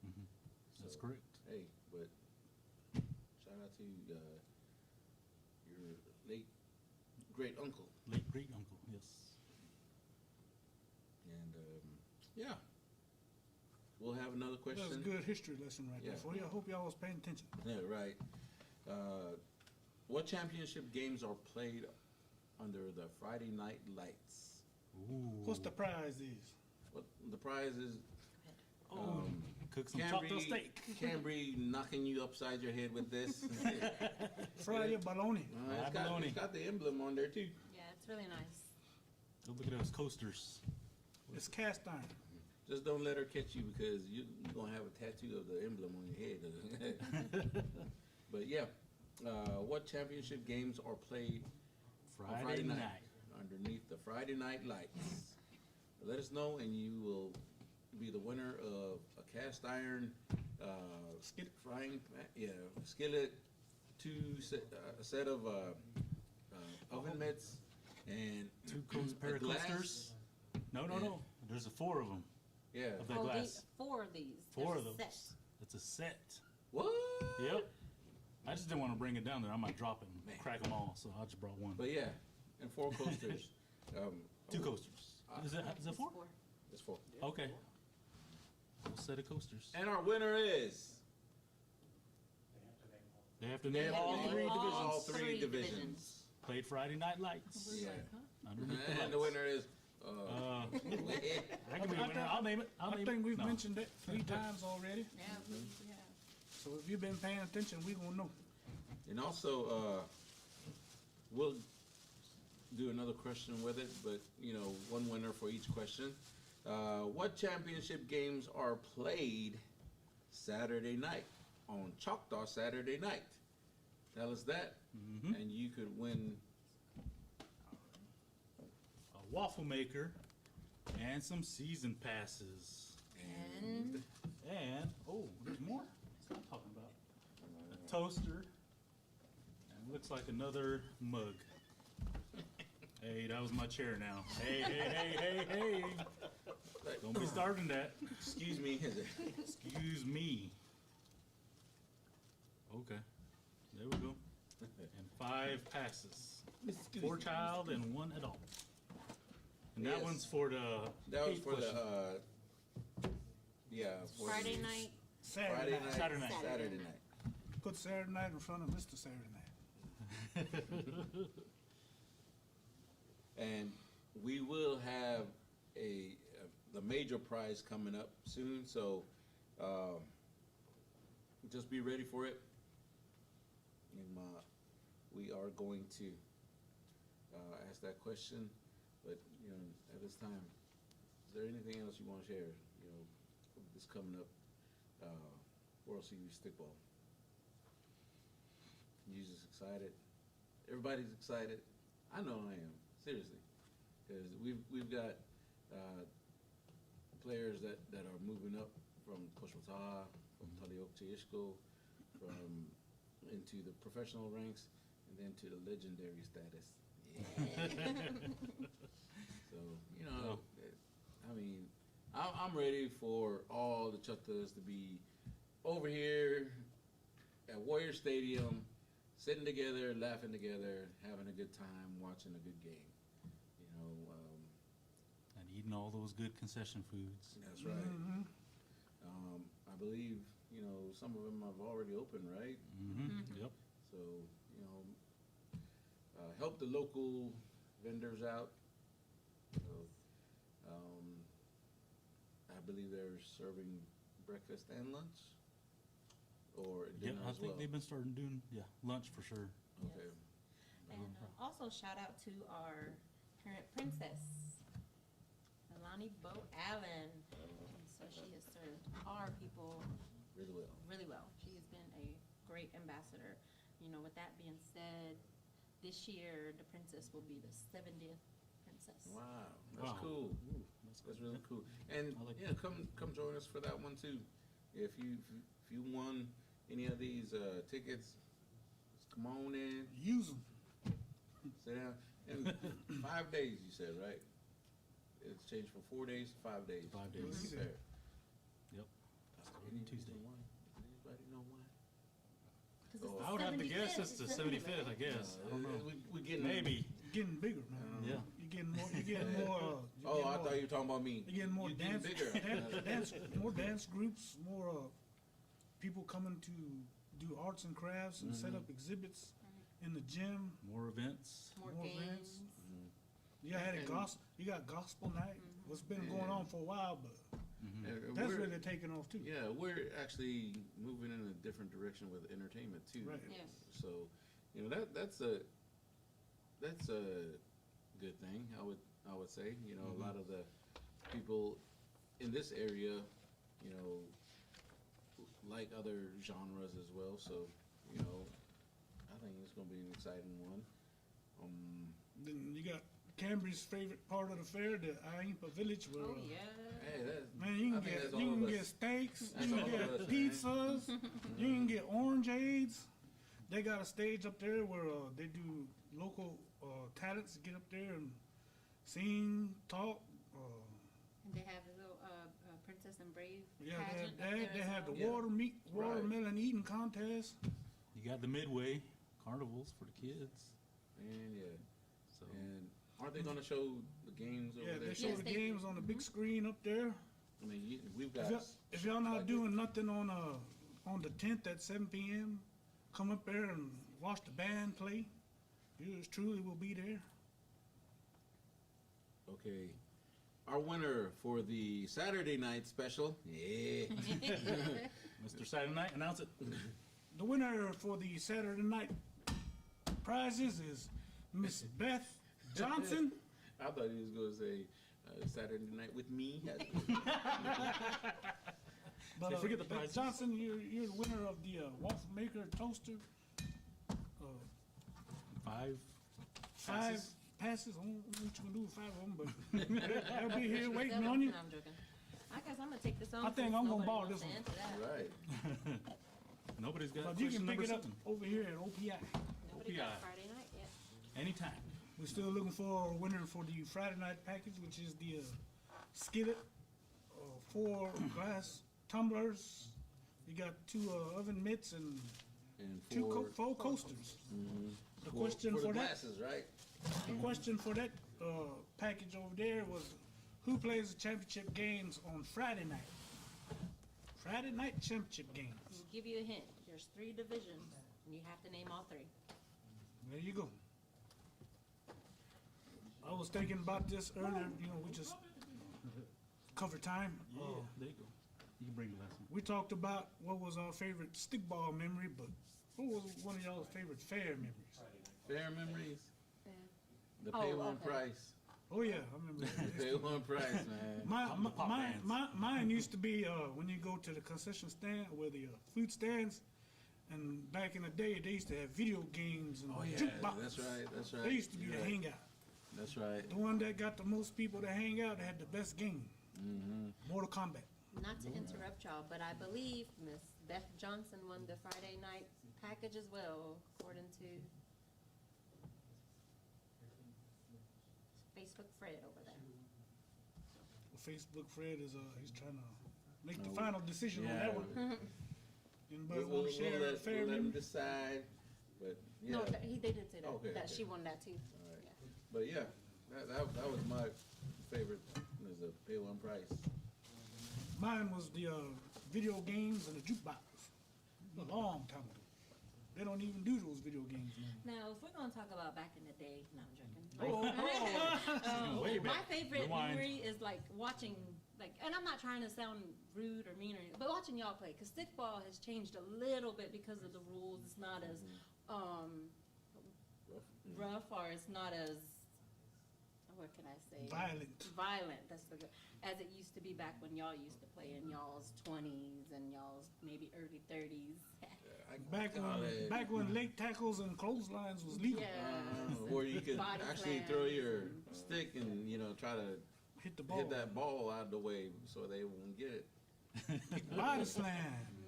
[SPEAKER 2] Mhm. That's
[SPEAKER 5] So,
[SPEAKER 2] correct.
[SPEAKER 5] Hey, but shout out to your late great uncle.
[SPEAKER 2] Late great uncle. Yes.
[SPEAKER 5] And yeah, we'll have another question.
[SPEAKER 1] That's a good history lesson right there
[SPEAKER 5] Yeah.
[SPEAKER 1] for you. I hope y'all was paying attention.
[SPEAKER 5] Yeah, right. What championship games are played under the Friday Night Lights?
[SPEAKER 2] Ooh.
[SPEAKER 1] What's the prize is?
[SPEAKER 5] What the prize is?
[SPEAKER 2] Oh, cook some Choctaw steak.
[SPEAKER 5] Cambry knocking you upside your head with this.
[SPEAKER 1] Fry your bologna.
[SPEAKER 5] It's got the emblem on there too.
[SPEAKER 4] Yeah, it's really nice.
[SPEAKER 2] Go look at those coasters.
[SPEAKER 1] It's cast iron.
[SPEAKER 5] Just don't let her catch you because you're gonna have a tattoo of the emblem on your head. But yeah, what championship games are played on
[SPEAKER 2] Friday night.
[SPEAKER 5] underneath the Friday Night Lights. Let us know, and you will be the winner of a cast iron
[SPEAKER 1] Skillet.
[SPEAKER 5] frying pan, skillet, a set of oven mitts, and
[SPEAKER 2] 2 pair
[SPEAKER 5] a
[SPEAKER 2] of
[SPEAKER 5] glass.
[SPEAKER 2] coasters. No.
[SPEAKER 5] Yeah.
[SPEAKER 2] There's 4 of them.
[SPEAKER 5] Yeah.
[SPEAKER 2] Of that
[SPEAKER 4] Oh,
[SPEAKER 2] glass.
[SPEAKER 4] 4 of these.
[SPEAKER 2] 4
[SPEAKER 4] There's
[SPEAKER 2] of
[SPEAKER 4] a
[SPEAKER 2] those.
[SPEAKER 4] set.
[SPEAKER 2] It's a set.
[SPEAKER 5] What?
[SPEAKER 2] Yep. I just didn't want to bring it down there. I might drop it and
[SPEAKER 5] Man.
[SPEAKER 2] crack them all, so I just brought one.
[SPEAKER 5] But yeah, and 4 coasters.
[SPEAKER 2] 2 coasters. Is it 4?
[SPEAKER 4] 4.
[SPEAKER 5] It's 4.
[SPEAKER 2] Okay. Full set of coasters.
[SPEAKER 5] And our winner is
[SPEAKER 2] They have to name
[SPEAKER 5] They
[SPEAKER 2] all
[SPEAKER 5] have to
[SPEAKER 2] 3
[SPEAKER 5] name
[SPEAKER 2] divisions.
[SPEAKER 5] all 3 divisions.
[SPEAKER 2] Played Friday Night Lights.
[SPEAKER 5] Yeah.
[SPEAKER 2] Underneath the
[SPEAKER 5] And the
[SPEAKER 2] lights.
[SPEAKER 5] winner is.
[SPEAKER 2] I can be a winner. I'll name it.
[SPEAKER 1] I think we've mentioned it 3 times already.
[SPEAKER 4] Yeah, we have.
[SPEAKER 1] So if you've been paying attention, we gonna know.
[SPEAKER 5] And also, we'll do another question with it, but one winner for each question. What championship games are played Saturday night on Choctaw Saturday night? Tell us that, and you could win.
[SPEAKER 2] A waffle maker and some season passes.
[SPEAKER 4] And
[SPEAKER 2] And, there's more. That's what I'm talking about. A toaster. And looks like another mug. Hey, that was my chair now. Hey. Don't be starting that.
[SPEAKER 5] Excuse me.
[SPEAKER 2] Excuse me. Okay. There we go. And 5 passes. 4 child and 1 adult. And that
[SPEAKER 5] Yes.
[SPEAKER 2] one's for the.
[SPEAKER 5] That was
[SPEAKER 2] 8th
[SPEAKER 5] for
[SPEAKER 2] question.
[SPEAKER 5] for
[SPEAKER 4] Friday
[SPEAKER 5] the
[SPEAKER 4] night.
[SPEAKER 1] Saturday
[SPEAKER 5] Friday
[SPEAKER 1] night.
[SPEAKER 5] night.
[SPEAKER 2] Saturday night.
[SPEAKER 5] Saturday night.
[SPEAKER 1] Put Saturday night in front of Mr. Saturday night.
[SPEAKER 5] And we will have the major prize coming up soon, so just be ready for it. And we are going to ask that question, but at this time, is there anything else you want to share? This coming up World Series Stickball. You're just excited. Everybody's excited. I know I am, seriously, because we've got players that are moving up from Koshwata, from Taliok Chiishko, from into the professional ranks, and then to the legendary status. So I mean, I'm ready for all the Chuttas to be over here at Warrior Stadium, sitting together, laughing together, having a good time, watching a good game.
[SPEAKER 2] And eating all those good concession foods.
[SPEAKER 5] That's right. I believe some of them have already opened, right?
[SPEAKER 2] Yep.
[SPEAKER 5] So help the local vendors out. So, I believe they're serving breakfast and lunch, or
[SPEAKER 2] Yeah,
[SPEAKER 5] dinner
[SPEAKER 2] I
[SPEAKER 5] as
[SPEAKER 2] think
[SPEAKER 5] well.
[SPEAKER 2] they've been starting doing lunch for sure.
[SPEAKER 5] Okay.
[SPEAKER 4] And also shout out to our parent princess, Alani Bo Allen. And so she has served our people
[SPEAKER 5] Really well.
[SPEAKER 4] really well. She has been a great ambassador. With that being said, this year the princess will be the 70th princess.
[SPEAKER 5] Wow, that's
[SPEAKER 2] Wow.
[SPEAKER 5] cool.
[SPEAKER 2] Ooh,
[SPEAKER 5] That's really cool. And
[SPEAKER 2] I like
[SPEAKER 5] come join us for that one too. If you won any of these tickets, just come on in,
[SPEAKER 1] Use them.
[SPEAKER 5] sit down. And 5 days, you said, right? It's changed from 4 days to 5 days.
[SPEAKER 2] 5 days.
[SPEAKER 5] Fair.
[SPEAKER 2] Yep.
[SPEAKER 5] Any
[SPEAKER 2] Tuesday.
[SPEAKER 5] reason why? Anybody know why?
[SPEAKER 4] 'Cause it's the
[SPEAKER 2] I would have to guess
[SPEAKER 4] 75th,
[SPEAKER 2] it's the
[SPEAKER 4] isn't it?
[SPEAKER 2] 75th, I guess. I don't know.
[SPEAKER 5] We getting
[SPEAKER 2] Maybe.
[SPEAKER 1] Getting bigger, man.
[SPEAKER 2] Yeah.
[SPEAKER 1] You're getting more. You're getting more.
[SPEAKER 5] Oh, I thought you were talking about me.
[SPEAKER 1] You're getting more
[SPEAKER 5] You getting
[SPEAKER 1] dance,
[SPEAKER 5] bigger.
[SPEAKER 1] more dance groups, more people coming to do arts and crafts and set up exhibits in the gym.
[SPEAKER 2] More events.
[SPEAKER 4] More
[SPEAKER 1] More
[SPEAKER 4] games.
[SPEAKER 1] events. You had a gospel. You got gospel night. What's been going on for a while, but
[SPEAKER 5] And
[SPEAKER 1] that's
[SPEAKER 5] we're-
[SPEAKER 1] really taking off too.
[SPEAKER 5] Yeah, we're actually moving in a different direction with entertainment too.
[SPEAKER 1] Right.
[SPEAKER 4] Yes.
[SPEAKER 5] So, that's a good thing. I would say. A lot of the people in this area, like other genres as well. So, I think it's going to be an exciting one.
[SPEAKER 1] Then you got Cambry's favorite part of the fair, the Aimpa Village, where
[SPEAKER 4] Oh, yeah.
[SPEAKER 5] Hey, that's,
[SPEAKER 1] man, you
[SPEAKER 5] I
[SPEAKER 1] can
[SPEAKER 5] think
[SPEAKER 1] get
[SPEAKER 5] that's
[SPEAKER 1] you
[SPEAKER 5] all
[SPEAKER 1] can
[SPEAKER 5] of
[SPEAKER 1] get
[SPEAKER 5] us.
[SPEAKER 1] steaks,
[SPEAKER 5] That's
[SPEAKER 1] you
[SPEAKER 5] all
[SPEAKER 1] can
[SPEAKER 5] of
[SPEAKER 1] get
[SPEAKER 5] us, man.
[SPEAKER 1] pizzas, you can get orangeades. They got a stage up there where they do local talents get up there and sing, talk.
[SPEAKER 4] And they have a little Princess and Brave
[SPEAKER 1] Yeah,
[SPEAKER 4] pageant
[SPEAKER 1] they
[SPEAKER 4] up
[SPEAKER 1] have,
[SPEAKER 4] there
[SPEAKER 1] they
[SPEAKER 4] as
[SPEAKER 1] have the
[SPEAKER 4] well.
[SPEAKER 5] Yeah.
[SPEAKER 1] watermelon eating contest.
[SPEAKER 2] You got the Midway carnivals for the kids.
[SPEAKER 5] And yeah,
[SPEAKER 2] So
[SPEAKER 5] and aren't they gonna show the games over
[SPEAKER 1] Yeah,
[SPEAKER 5] there?
[SPEAKER 1] they show
[SPEAKER 4] Yes,
[SPEAKER 1] the
[SPEAKER 4] they do.
[SPEAKER 1] games on the big screen up there.
[SPEAKER 5] I mean, we've
[SPEAKER 1] If
[SPEAKER 5] got.
[SPEAKER 1] y'all, if y'all not
[SPEAKER 5] like-
[SPEAKER 1] doing nothing on the 10th at 7 p.m., come up there and watch the band play. Yours truly will be there.
[SPEAKER 5] Okay, our winner for the Saturday night special. Yeah.
[SPEAKER 2] Mr. Saturday Night, announce it.
[SPEAKER 1] The winner for the Saturday night prizes is Miss Beth Johnson.
[SPEAKER 5] I thought he was gonna say Saturday night with me.
[SPEAKER 1] But
[SPEAKER 2] Say, forget the
[SPEAKER 1] Beth
[SPEAKER 2] prizes.
[SPEAKER 1] Johnson, you're the winner of the waffle maker toaster.
[SPEAKER 2] 5
[SPEAKER 1] Five passes. I don't know what you can do with 5 of them, but they'll be here waiting
[SPEAKER 4] Seven?
[SPEAKER 1] on you.
[SPEAKER 4] No, I'm joking. I guess I'm gonna take this on.
[SPEAKER 1] I think
[SPEAKER 4] since
[SPEAKER 1] I'm gonna
[SPEAKER 4] nobody
[SPEAKER 1] borrow
[SPEAKER 4] wants
[SPEAKER 1] this
[SPEAKER 4] to
[SPEAKER 1] one.
[SPEAKER 4] answer that.
[SPEAKER 5] Right.
[SPEAKER 2] Nobody's got
[SPEAKER 1] But you
[SPEAKER 2] question
[SPEAKER 1] can pick
[SPEAKER 2] number
[SPEAKER 1] it up
[SPEAKER 2] 7.
[SPEAKER 1] over here at OPI.
[SPEAKER 4] Nobody got
[SPEAKER 2] OPI.
[SPEAKER 4] Friday night yet.
[SPEAKER 2] Anytime.
[SPEAKER 1] We're still looking for a winner for the Friday night package, which is the skillet, 4 glass tumblers. You got 2 oven mitts and
[SPEAKER 5] And
[SPEAKER 1] 4 coasters.
[SPEAKER 5] Mhm.
[SPEAKER 1] The question
[SPEAKER 5] for the
[SPEAKER 1] for that,
[SPEAKER 5] glasses, right?
[SPEAKER 1] the question for that package over there was, who plays the championship games on Friday night? Friday night championship games.
[SPEAKER 4] We'll give you a hint. There's 3 divisions, and you have to name all 3.
[SPEAKER 1] There you go. I was thinking about this earlier. You know, we just cover time.
[SPEAKER 2] Yeah, there you go. You can bring the last one.
[SPEAKER 1] We talked about what was our favorite stickball memory, but what was one of y'all's favorite fair memories?
[SPEAKER 5] Fair memories. The
[SPEAKER 4] Oh,
[SPEAKER 5] pay one
[SPEAKER 4] okay.
[SPEAKER 5] price.
[SPEAKER 1] Oh yeah, I remember. that.
[SPEAKER 5] Pay one price, man.
[SPEAKER 2] I'm the pop bands.
[SPEAKER 1] Mine used to be when you go to the concession stand where the food stands, and back in the day they used to have video games and
[SPEAKER 5] Oh yeah,
[SPEAKER 1] jukebox.
[SPEAKER 5] that's right. That's right.
[SPEAKER 1] They used to be
[SPEAKER 5] You're
[SPEAKER 1] the
[SPEAKER 5] right.
[SPEAKER 1] hangout.
[SPEAKER 5] That's right.
[SPEAKER 1] The one that got the most people to hang out had the best game,
[SPEAKER 5] Mm-hmm.
[SPEAKER 1] Mortal Kombat.
[SPEAKER 4] Not to interrupt y'all, but I believe Miss Beth Johnson won the Friday night package as well, according to Facebook Fred over there.
[SPEAKER 1] Well, Facebook Fred is he's trying to make the
[SPEAKER 5] Oh,
[SPEAKER 1] final decision on
[SPEAKER 5] yeah.
[SPEAKER 1] that one. Anybody
[SPEAKER 5] We'll
[SPEAKER 1] want to share
[SPEAKER 5] let,
[SPEAKER 1] a fair
[SPEAKER 5] we'll let them
[SPEAKER 1] memory?
[SPEAKER 5] decide. But yeah.
[SPEAKER 4] No, they did say that,
[SPEAKER 5] Okay,
[SPEAKER 4] that
[SPEAKER 5] okay.
[SPEAKER 4] she won that too.
[SPEAKER 5] All right.
[SPEAKER 4] Yeah.
[SPEAKER 5] But yeah, that was my favorite. Was the pay one price.
[SPEAKER 1] Mine was the video games and the jukebox. A long time ago. They don't even do those video games now.
[SPEAKER 4] Now, if we're gonna talk about back in the day, no, I'm joking.
[SPEAKER 2] Way
[SPEAKER 4] My
[SPEAKER 2] back.
[SPEAKER 4] favorite
[SPEAKER 2] Rewind.
[SPEAKER 4] memory is like watching, like, and I'm not trying to sound rude or mean or anything, but watching y'all play, because stickball has changed a little bit because of the rules. It's not as rough, or it's not as, what can I say? Violent, that's the good, as it used to be back when y'all used to play in y'all's 20s and y'all's maybe early 30s.
[SPEAKER 1] Back when late tackles and clotheslines was legal.
[SPEAKER 4] Yeah.
[SPEAKER 5] Where you could
[SPEAKER 4] Body
[SPEAKER 5] actually
[SPEAKER 4] slams
[SPEAKER 5] throw your
[SPEAKER 4] and-
[SPEAKER 5] stick and try to
[SPEAKER 1] Hit the ball.
[SPEAKER 5] hit that ball out of the way so they won't get it.
[SPEAKER 1] Body slam.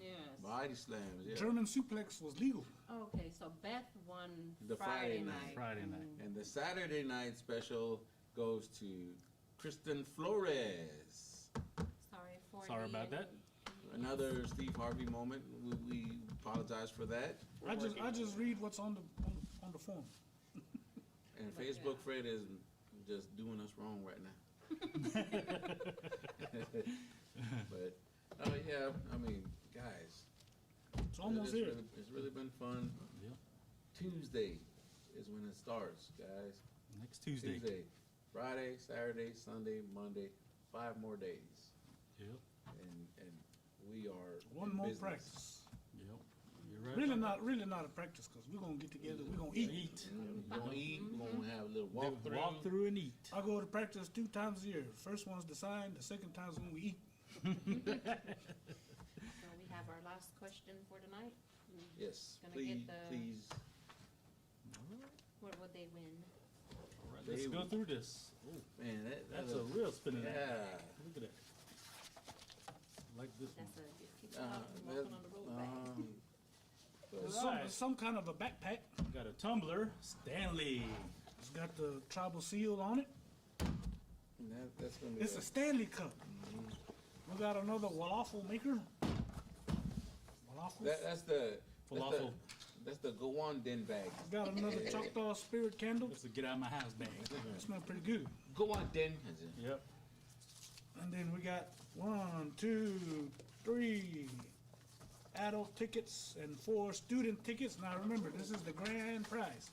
[SPEAKER 4] Yes.
[SPEAKER 5] Body slams, yeah.
[SPEAKER 1] German suplex was legal.
[SPEAKER 4] Okay, so Beth won
[SPEAKER 5] The Friday
[SPEAKER 4] Friday
[SPEAKER 5] night.
[SPEAKER 4] night.
[SPEAKER 2] Friday night.
[SPEAKER 5] And the Saturday night special goes to Kristen Flores.
[SPEAKER 2] Sorry about that.
[SPEAKER 5] Another Steve Harvey moment. We apologize for that.
[SPEAKER 1] I just read what's on the form.
[SPEAKER 5] And
[SPEAKER 4] But
[SPEAKER 5] Facebook
[SPEAKER 4] yeah.
[SPEAKER 5] Fred is just doing us wrong right now. But yeah, I mean, guys,
[SPEAKER 1] It's almost
[SPEAKER 5] it's
[SPEAKER 1] here.
[SPEAKER 5] it's really been fun.
[SPEAKER 2] Yep.
[SPEAKER 5] Tuesday is when it starts, guys.
[SPEAKER 2] Next Tuesday.
[SPEAKER 5] Friday, Saturday, Sunday, Monday, 5 more days,
[SPEAKER 2] Yep.
[SPEAKER 5] and we are
[SPEAKER 1] One
[SPEAKER 5] in
[SPEAKER 1] more
[SPEAKER 5] business.
[SPEAKER 1] practice.
[SPEAKER 2] Yep. You're right.
[SPEAKER 1] Really not a practice, because we're gonna get together. We're gonna eat.
[SPEAKER 5] We're gonna eat. We're gonna have a little walkthrough.
[SPEAKER 2] Walk through and eat.
[SPEAKER 1] I go to practice 2 times a year. First one's the sign. The second time's when we eat.
[SPEAKER 4] So we have our last question for tonight.
[SPEAKER 5] Yes,
[SPEAKER 4] Gonna
[SPEAKER 5] please,
[SPEAKER 4] get the-
[SPEAKER 5] please.
[SPEAKER 4] What would they win?
[SPEAKER 2] All right. Let's
[SPEAKER 5] They-
[SPEAKER 2] go through this. Ooh,
[SPEAKER 5] Man,
[SPEAKER 2] that's a real spinning act.
[SPEAKER 5] yeah.
[SPEAKER 2] Look at that. Like this one.
[SPEAKER 4] That's a get people out and walking on the road back.
[SPEAKER 1] There's
[SPEAKER 2] Alright.
[SPEAKER 1] some kind of a backpack.
[SPEAKER 2] Got a tumbler, Stanley.
[SPEAKER 1] It's got the tribal seal on it.
[SPEAKER 5] That's gonna be.
[SPEAKER 1] It's a Stanley Cup. We got another waffle maker. Waffles.
[SPEAKER 5] That's the
[SPEAKER 2] Falafel.
[SPEAKER 5] That's the go on den bag.
[SPEAKER 1] Got another Choctaw Spirit candle.
[SPEAKER 2] That's a get out of my house bag.
[SPEAKER 1] Smells pretty good.
[SPEAKER 5] Go on den.
[SPEAKER 2] Yep.
[SPEAKER 1] And then we got 1, 2, 3 adult tickets and 4 student tickets. Now remember, this is the grand prize.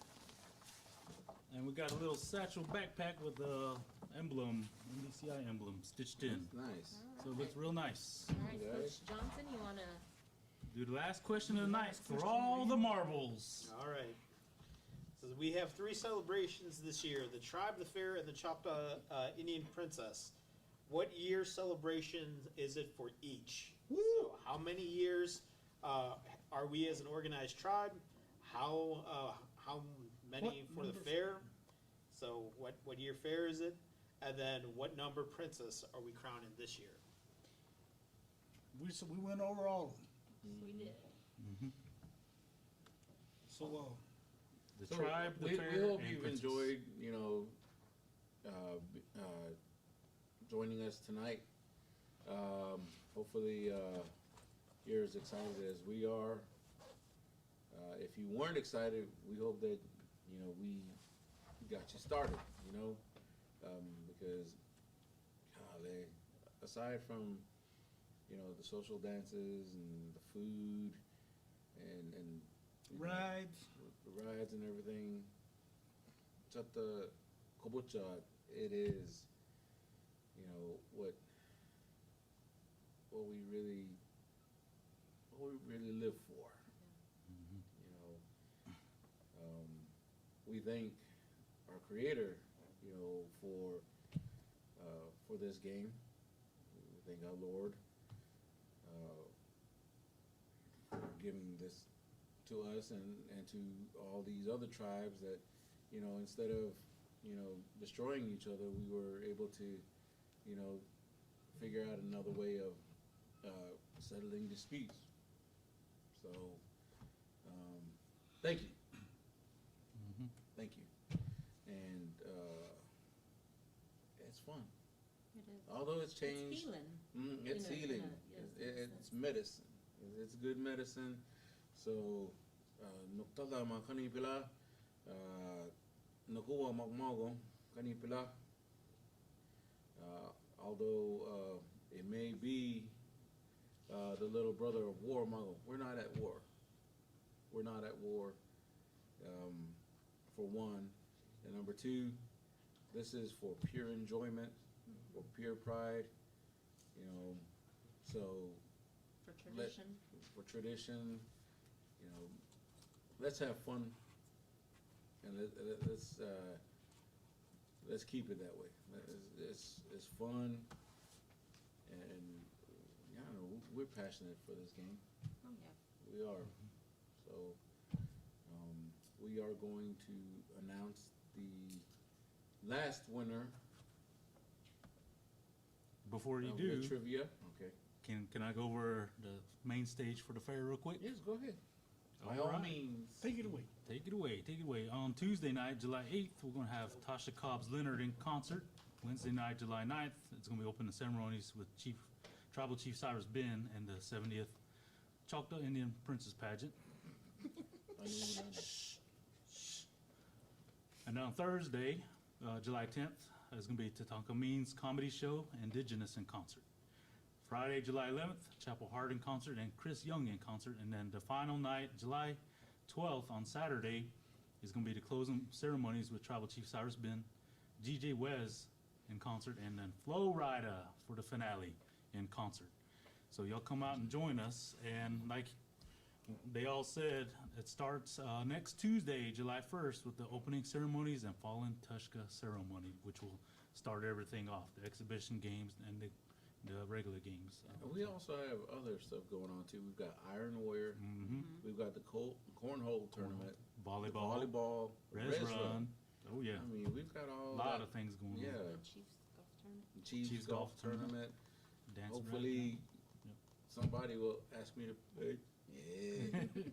[SPEAKER 2] And we got a little satchel backpack with the emblem, NDCI emblem, stitched in.
[SPEAKER 5] Nice.
[SPEAKER 2] So it looks real nice.
[SPEAKER 4] All right,
[SPEAKER 5] Okay.
[SPEAKER 4] Coach Johnson, you wanna,
[SPEAKER 2] Do the last question of the night for all the marbles.
[SPEAKER 3] All right. So we have 3 celebrations this year: the Tribe, the Fair, and the Choctaw Indian Princess. What year celebration is it for each? So how many years are we as an organized tribe? How many
[SPEAKER 1] What
[SPEAKER 3] for the
[SPEAKER 1] numbers?
[SPEAKER 3] fair? So what year fair is it? And then what number princess are we crowning this year?
[SPEAKER 1] We went over all of them.
[SPEAKER 4] we did.
[SPEAKER 1] So
[SPEAKER 2] The
[SPEAKER 5] So
[SPEAKER 2] tribe, the
[SPEAKER 5] we
[SPEAKER 2] fair,
[SPEAKER 5] hope
[SPEAKER 2] and
[SPEAKER 5] you've
[SPEAKER 2] princess.
[SPEAKER 5] enjoyed, joining us tonight. Hopefully, you're as excited as we are. If you weren't excited, we hope that, we got you started, because, golly, aside from, the social dances and the food and
[SPEAKER 1] rides.
[SPEAKER 5] the rides and everything, Chata Kobucha, it is, what we really live for. We thank our creator, for this game. We thank our Lord for giving this to us and to all these other tribes that, instead of, destroying each other, we were able to, figure out another way of settling disputes. So, thank you. Thank you. And it's fun.
[SPEAKER 4] It is.
[SPEAKER 5] Although it's
[SPEAKER 4] It's
[SPEAKER 5] changed.
[SPEAKER 4] healing.
[SPEAKER 5] It's
[SPEAKER 4] In a- in
[SPEAKER 5] healing.
[SPEAKER 4] a- yes,
[SPEAKER 5] It's medicine. It's good medicine. So, nuktala ma kanipila, nakuwa magmago kanipila. Although it may be the little brother of war, mago, we're not at war. We're not at war. For one, and number two, this is for pure enjoyment, for pure pride, so
[SPEAKER 4] For tradition.
[SPEAKER 5] for tradition, let's have fun, and let's keep it that way. It's fun, and we're passionate for this game.
[SPEAKER 4] Oh, yeah.
[SPEAKER 5] We are. So, we are going to announce the last winner
[SPEAKER 2] Before you
[SPEAKER 5] of
[SPEAKER 2] do,
[SPEAKER 5] the trivia. Okay.
[SPEAKER 2] can I go over the main stage for the fair real quick?
[SPEAKER 5] Yes, go ahead. By
[SPEAKER 2] All
[SPEAKER 5] all
[SPEAKER 2] right.
[SPEAKER 5] means.
[SPEAKER 1] Take it away.
[SPEAKER 2] Take it away, take it away. On Tuesday night, July 8th, we're going to have Tasha Cobbs Leonard in concert. Wednesday night, July 9th, it's going to be opening ceremonies with Tribal Chief Cyrus Ben and the 70th Choctaw Indian Princess Pageant. And on Thursday, July 10th, is going to be Tatanka Means Comedy Show, Indigenous in concert. Friday, July 11th, Chapel Hart in concert and Chris Young in concert. And then the final night, July 12th, on Saturday, is going to be the closing ceremonies with Tribal Chief Cyrus Ben, DJ Wez in concert, and then Flo Rida for the finale in concert. So y'all come out and join us. And like they all said, it starts next Tuesday, July 1st, with the opening ceremonies and Fallen Tushka ceremony, which will start everything off, the exhibition games and the regular games.
[SPEAKER 5] We also have other stuff going on too. We've got Iron Warrior.
[SPEAKER 2] Mhm.
[SPEAKER 5] We've got the cornhole tournament.
[SPEAKER 2] Volleyball,
[SPEAKER 5] The volleyball.
[SPEAKER 2] Res Run, Oh, yeah.
[SPEAKER 5] I mean, we've got
[SPEAKER 2] A
[SPEAKER 5] all
[SPEAKER 2] lot
[SPEAKER 5] that-
[SPEAKER 2] of things going
[SPEAKER 5] Yeah.
[SPEAKER 2] on.
[SPEAKER 4] The Chiefs golf tournament.
[SPEAKER 5] Chiefs golf tournament.
[SPEAKER 2] Dancing
[SPEAKER 5] Hopefully,
[SPEAKER 2] Yep.
[SPEAKER 5] somebody will ask me to play. Yeah.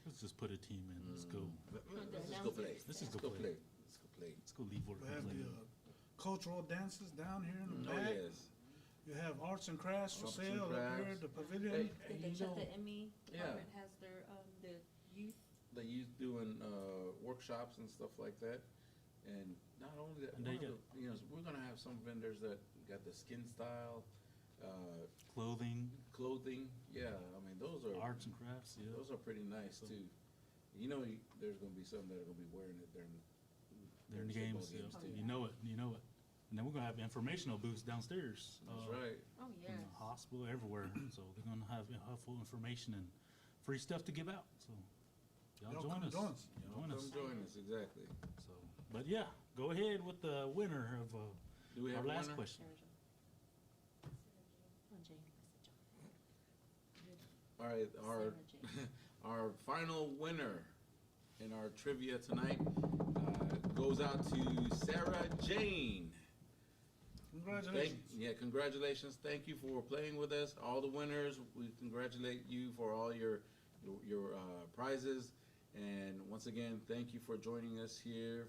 [SPEAKER 2] Let's just put a team in. Let's go.
[SPEAKER 5] Let's just go play.
[SPEAKER 2] Let's just
[SPEAKER 5] Let's
[SPEAKER 2] go
[SPEAKER 5] go
[SPEAKER 2] play.
[SPEAKER 5] play. Let's go play.
[SPEAKER 2] Let's go leave work
[SPEAKER 1] We
[SPEAKER 2] and
[SPEAKER 1] have
[SPEAKER 2] play.
[SPEAKER 1] the cultural dances down here in the
[SPEAKER 5] Oh,
[SPEAKER 1] back.
[SPEAKER 5] yes.
[SPEAKER 1] You have arts and crafts for
[SPEAKER 5] Arts and
[SPEAKER 1] sale up here
[SPEAKER 5] crafts.
[SPEAKER 1] at the pavilion.
[SPEAKER 5] Hey,
[SPEAKER 4] The
[SPEAKER 5] you know,
[SPEAKER 4] Emmy
[SPEAKER 5] yeah.
[SPEAKER 4] department has their, the youth.
[SPEAKER 5] the youth doing workshops and stuff like that. And not only that,
[SPEAKER 2] And they
[SPEAKER 5] one of the, we're gonna have some vendors that got the skin style,
[SPEAKER 2] Clothing,
[SPEAKER 5] clothing. Yeah, I mean those are
[SPEAKER 2] arts and crafts, yeah.
[SPEAKER 5] those are pretty nice
[SPEAKER 2] So-
[SPEAKER 5] too. There's gonna be some that are gonna be wearing it during
[SPEAKER 2] They're in the
[SPEAKER 5] football
[SPEAKER 2] games, yeah.
[SPEAKER 5] too.
[SPEAKER 2] You know it, you know it. And then we're gonna have informational booths downstairs.
[SPEAKER 5] That's right.
[SPEAKER 4] Oh,
[SPEAKER 2] In
[SPEAKER 4] yes.
[SPEAKER 2] the hospital, everywhere. So they're gonna have helpful information and free stuff to give out. So y'all
[SPEAKER 1] Y'all
[SPEAKER 2] join
[SPEAKER 1] come
[SPEAKER 2] us.
[SPEAKER 1] join us.
[SPEAKER 2] Join
[SPEAKER 5] Come
[SPEAKER 2] us.
[SPEAKER 5] join us, exactly.
[SPEAKER 2] So, but yeah, go ahead with the winner of
[SPEAKER 5] Do we
[SPEAKER 2] our
[SPEAKER 5] have a
[SPEAKER 2] last
[SPEAKER 5] winner?
[SPEAKER 2] question.
[SPEAKER 4] Oh, Jane. I said John.
[SPEAKER 5] All right, our
[SPEAKER 4] Sarah Jane.
[SPEAKER 5] our final winner in our trivia tonight goes out to Sarah Jane.
[SPEAKER 1] Congratulations.
[SPEAKER 5] Congratulations. Thank you for playing with us. All the winners, we congratulate you for all your prizes. And once again, thank you for joining us here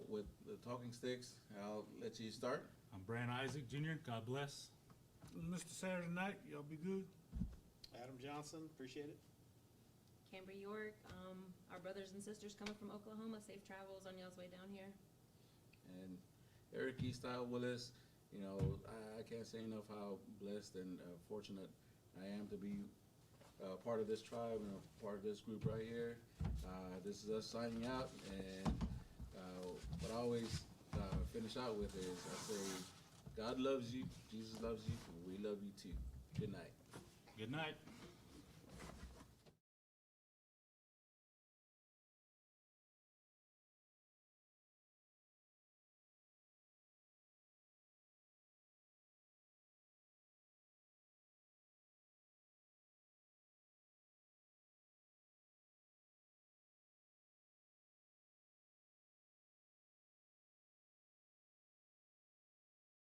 [SPEAKER 5] with the Talking Sticks. I'll let you start.
[SPEAKER 2] I'm Brand Isaac Jr. God bless.
[SPEAKER 1] Mr. Saturday night, y'all be good.
[SPEAKER 3] Adam Johnson, appreciate it.
[SPEAKER 4] Cambry York, our brothers and sisters coming from Oklahoma, safe travels on y'all's way down here.
[SPEAKER 5] And Eric E. Style Willis, I can't say enough how blessed and fortunate I am to be part of this tribe and a part of this group right here. This is us signing out, and what I always finish out with is I say, God loves you, Jesus loves you, and we love you too. Good night.
[SPEAKER 2] Good night.